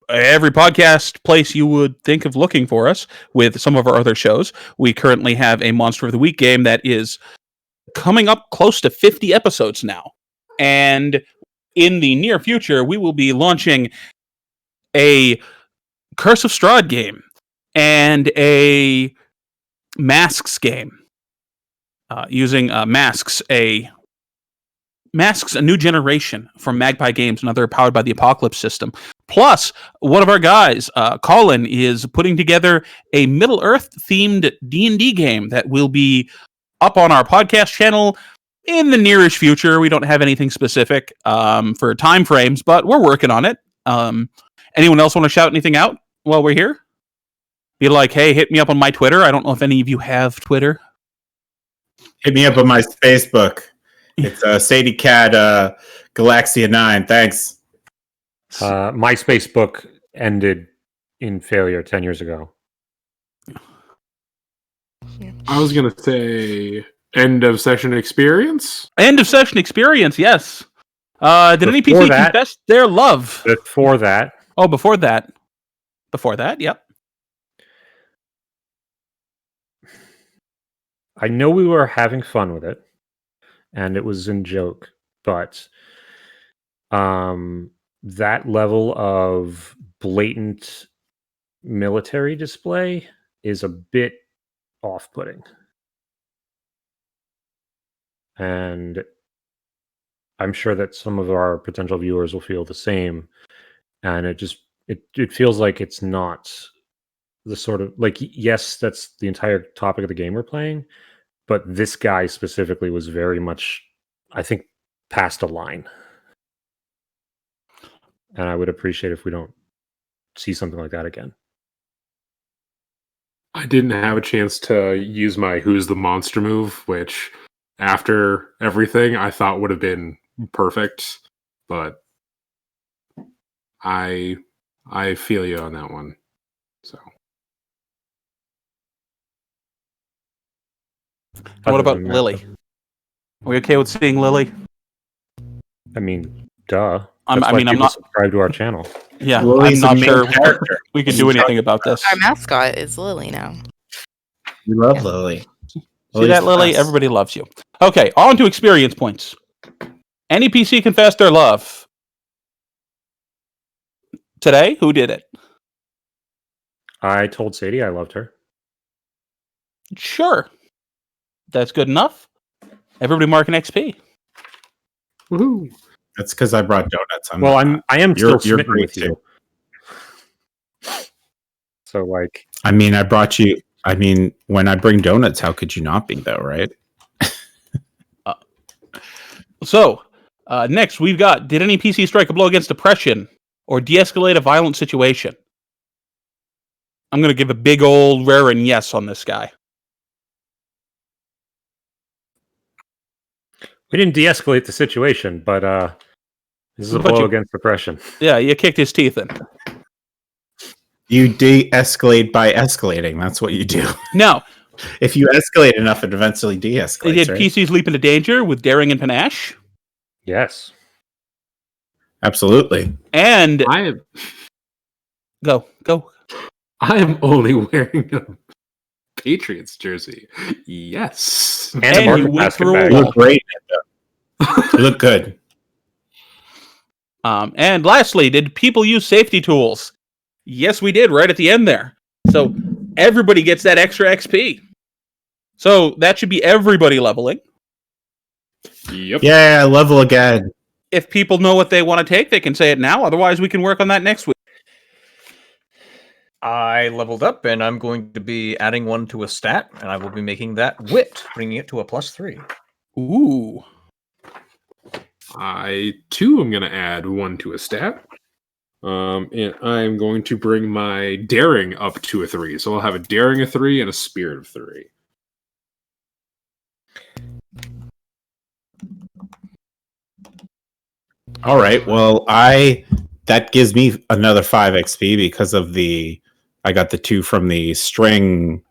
every podcast place you would think of looking for us with some of our other shows. We currently have a Monster of the Week game that is coming up close to 50 episodes now. And in the near future, we will be launching a Curse of Strahd game and a Masks game using Masks, a new generation from Magpie Games, another powered by the Apocalypse system. Plus, one of our guys, Colin, is putting together a Middle-earth themed D&D game that will be up on our podcast channel in the nearish future. We don't have anything specific for time frames, but we're working on it. Anyone else want to shout anything out while we're here? Be like, hey, hit me up on my Twitter. I don't know if any of you have Twitter. Hit me up on my Facebook. It's Sadie Cat Galaxia 9. Thanks. My Facebook ended in failure 10 years ago. I was going to say end of session experience. End of session experience, yes. Did any Before PC that- confess their love? Before that, Oh, before that. Before that, yep. I know we were having fun with it, and it was in joke, but that level of blatant military display is a bit off-putting. And I'm sure that some of our potential viewers will feel the same. And it feels like it's not the sort of, like, yes, that's the entire topic of the game we're playing, but this guy specifically was very much, I think, past a line. And I would appreciate if we don't see something like that again. I didn't have a chance to use my Who's the Monster move, which after everything I thought would have been perfect, but I feel you on that one. So What Other about than that, Lily? Are we okay with seeing Lily? I mean, duh. I'm That's why not. people subscribe to our channel. Yeah, Lily's I'm the not main sure character. we can do anything about this. Our mascot is Lily now. We love Lily. See that, Lily? Everybody loves you. Okay, on to experience points. Any PC confess their love? Today, who did it? I told Sadie I loved her. Sure. That's good enough. Everybody mark an XP. woohoo! That's because I brought donuts. I am still You're smitten great with you. So, like, I mean, I brought you. I mean, when I bring donuts, how could you not be, though, right? So, next we've got, did any PC strike a blow against oppression or de-escalate a violent situation? I'm going to give a big old raring yes on this guy. We didn't de-escalate the situation, but this is a But blow you- against oppression. Yeah, you kicked his teeth in. You de-escalate by escalating. That's what you do. Now, If you escalate enough, it eventually de-escalates, did right? PCs leap into danger with daring and panache? Yes. Absolutely. And I go. am only wearing a Patriots jersey. Yes. And a And market you went basket through a bag. You wall. look great. You look good. And lastly, did people use safety tools? Yes, we did right at the end there. So everybody gets that extra XP. So that should be everybody leveling. Yep. Yeah, level again. If people know what they want to take, they can say it now. Otherwise, we can work on that next week. I leveled up, and I'm going to be adding one to a stat, and I will be making that wit, bringing it to a +3. Ooh. I too am going to add one to a stat. And I'm going to bring my daring up to a 3. So I'll have a daring of 3 and a spirit of 3. All right. Well, that gives me another 5 XP because of I got the 2 from the string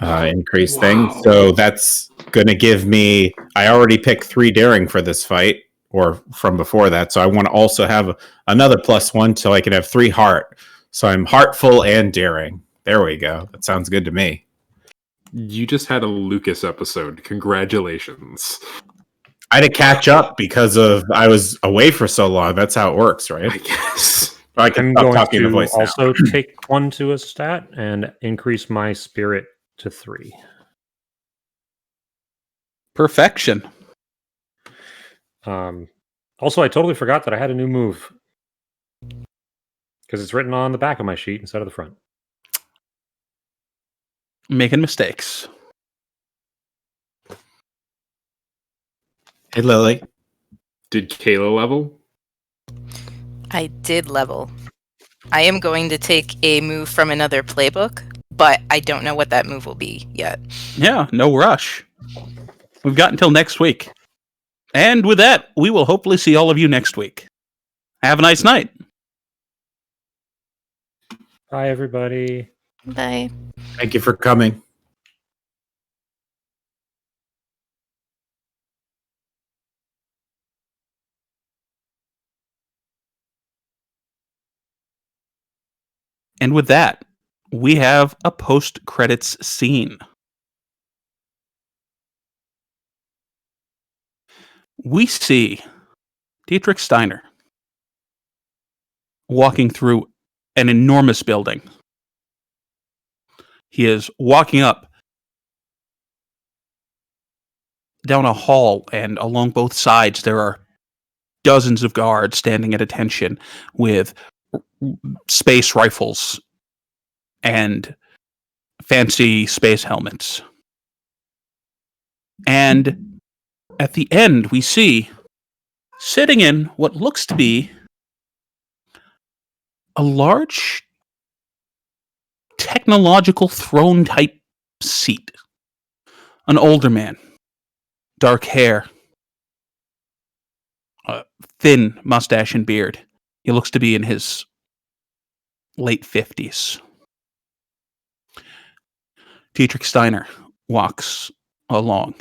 increase thing. Wow. So that's going to give me. I already picked 3 daring for this fight, or from before that. So I want to also have another +1 so I can have 3 heart. So I'm heartful and daring. There we go. That sounds good to me. You just had a Lucas episode. Congratulations. I had to catch up because I was away for so long. That's how it works, I right? guess. I can I'm stop going talking the to voice now. also take one to a stat and increase my spirit to 3. Perfection. Also, I totally forgot that I had a new move because it's written on the back of my sheet instead of the front. Making mistakes. Hey, Lily. Did Kayla level? I did level. I am going to take a move from another playbook, but I don't know what that move will be yet. Yeah, no rush. We've got until next week. And with that, we will hopefully see all of you next week. Have a nice night. Bye, everybody. Bye. Thank you for coming. And with that, we have a post-credits scene. We see Dietrich Steiner walking through an enormous building. He is walking up down a hall, and along both sides there are dozens of guards standing at attention with space rifles and fancy space helmets. And at the end, we see, sitting in what looks to be a large technological throne type seat, an older man, dark hair, thin mustache and beard. He looks to be in his late 50s. Dietrich Steiner walks along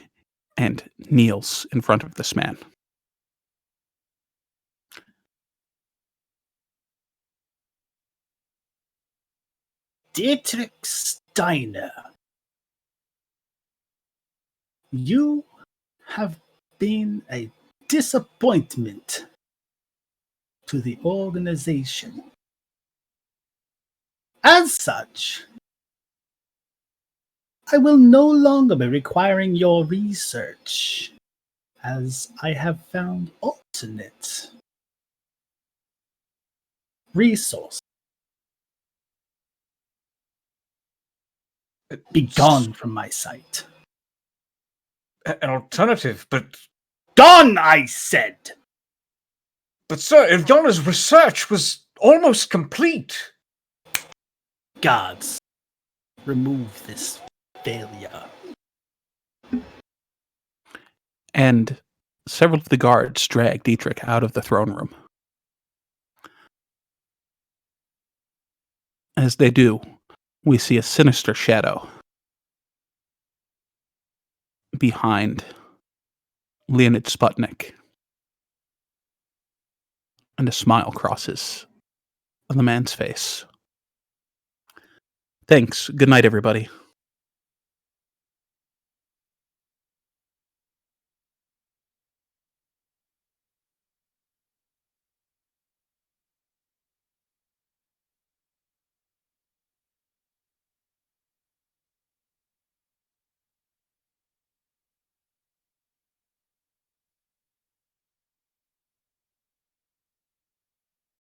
and kneels in front of this man. Dietrich Steiner, you have been a disappointment to the organization. As such, I will no longer be requiring your research, as I have found alternate resources. Be gone from my sight. An alternative, but Gone, I said! sir, Ilyona's research was almost complete. Gods, remove this failure. and several of the guards drag Dietrich out of the throne room. As they do, we see a sinister shadow behind Leonid Sputnik, and a smile crosses on the man's face. Thanks. Good night, everybody.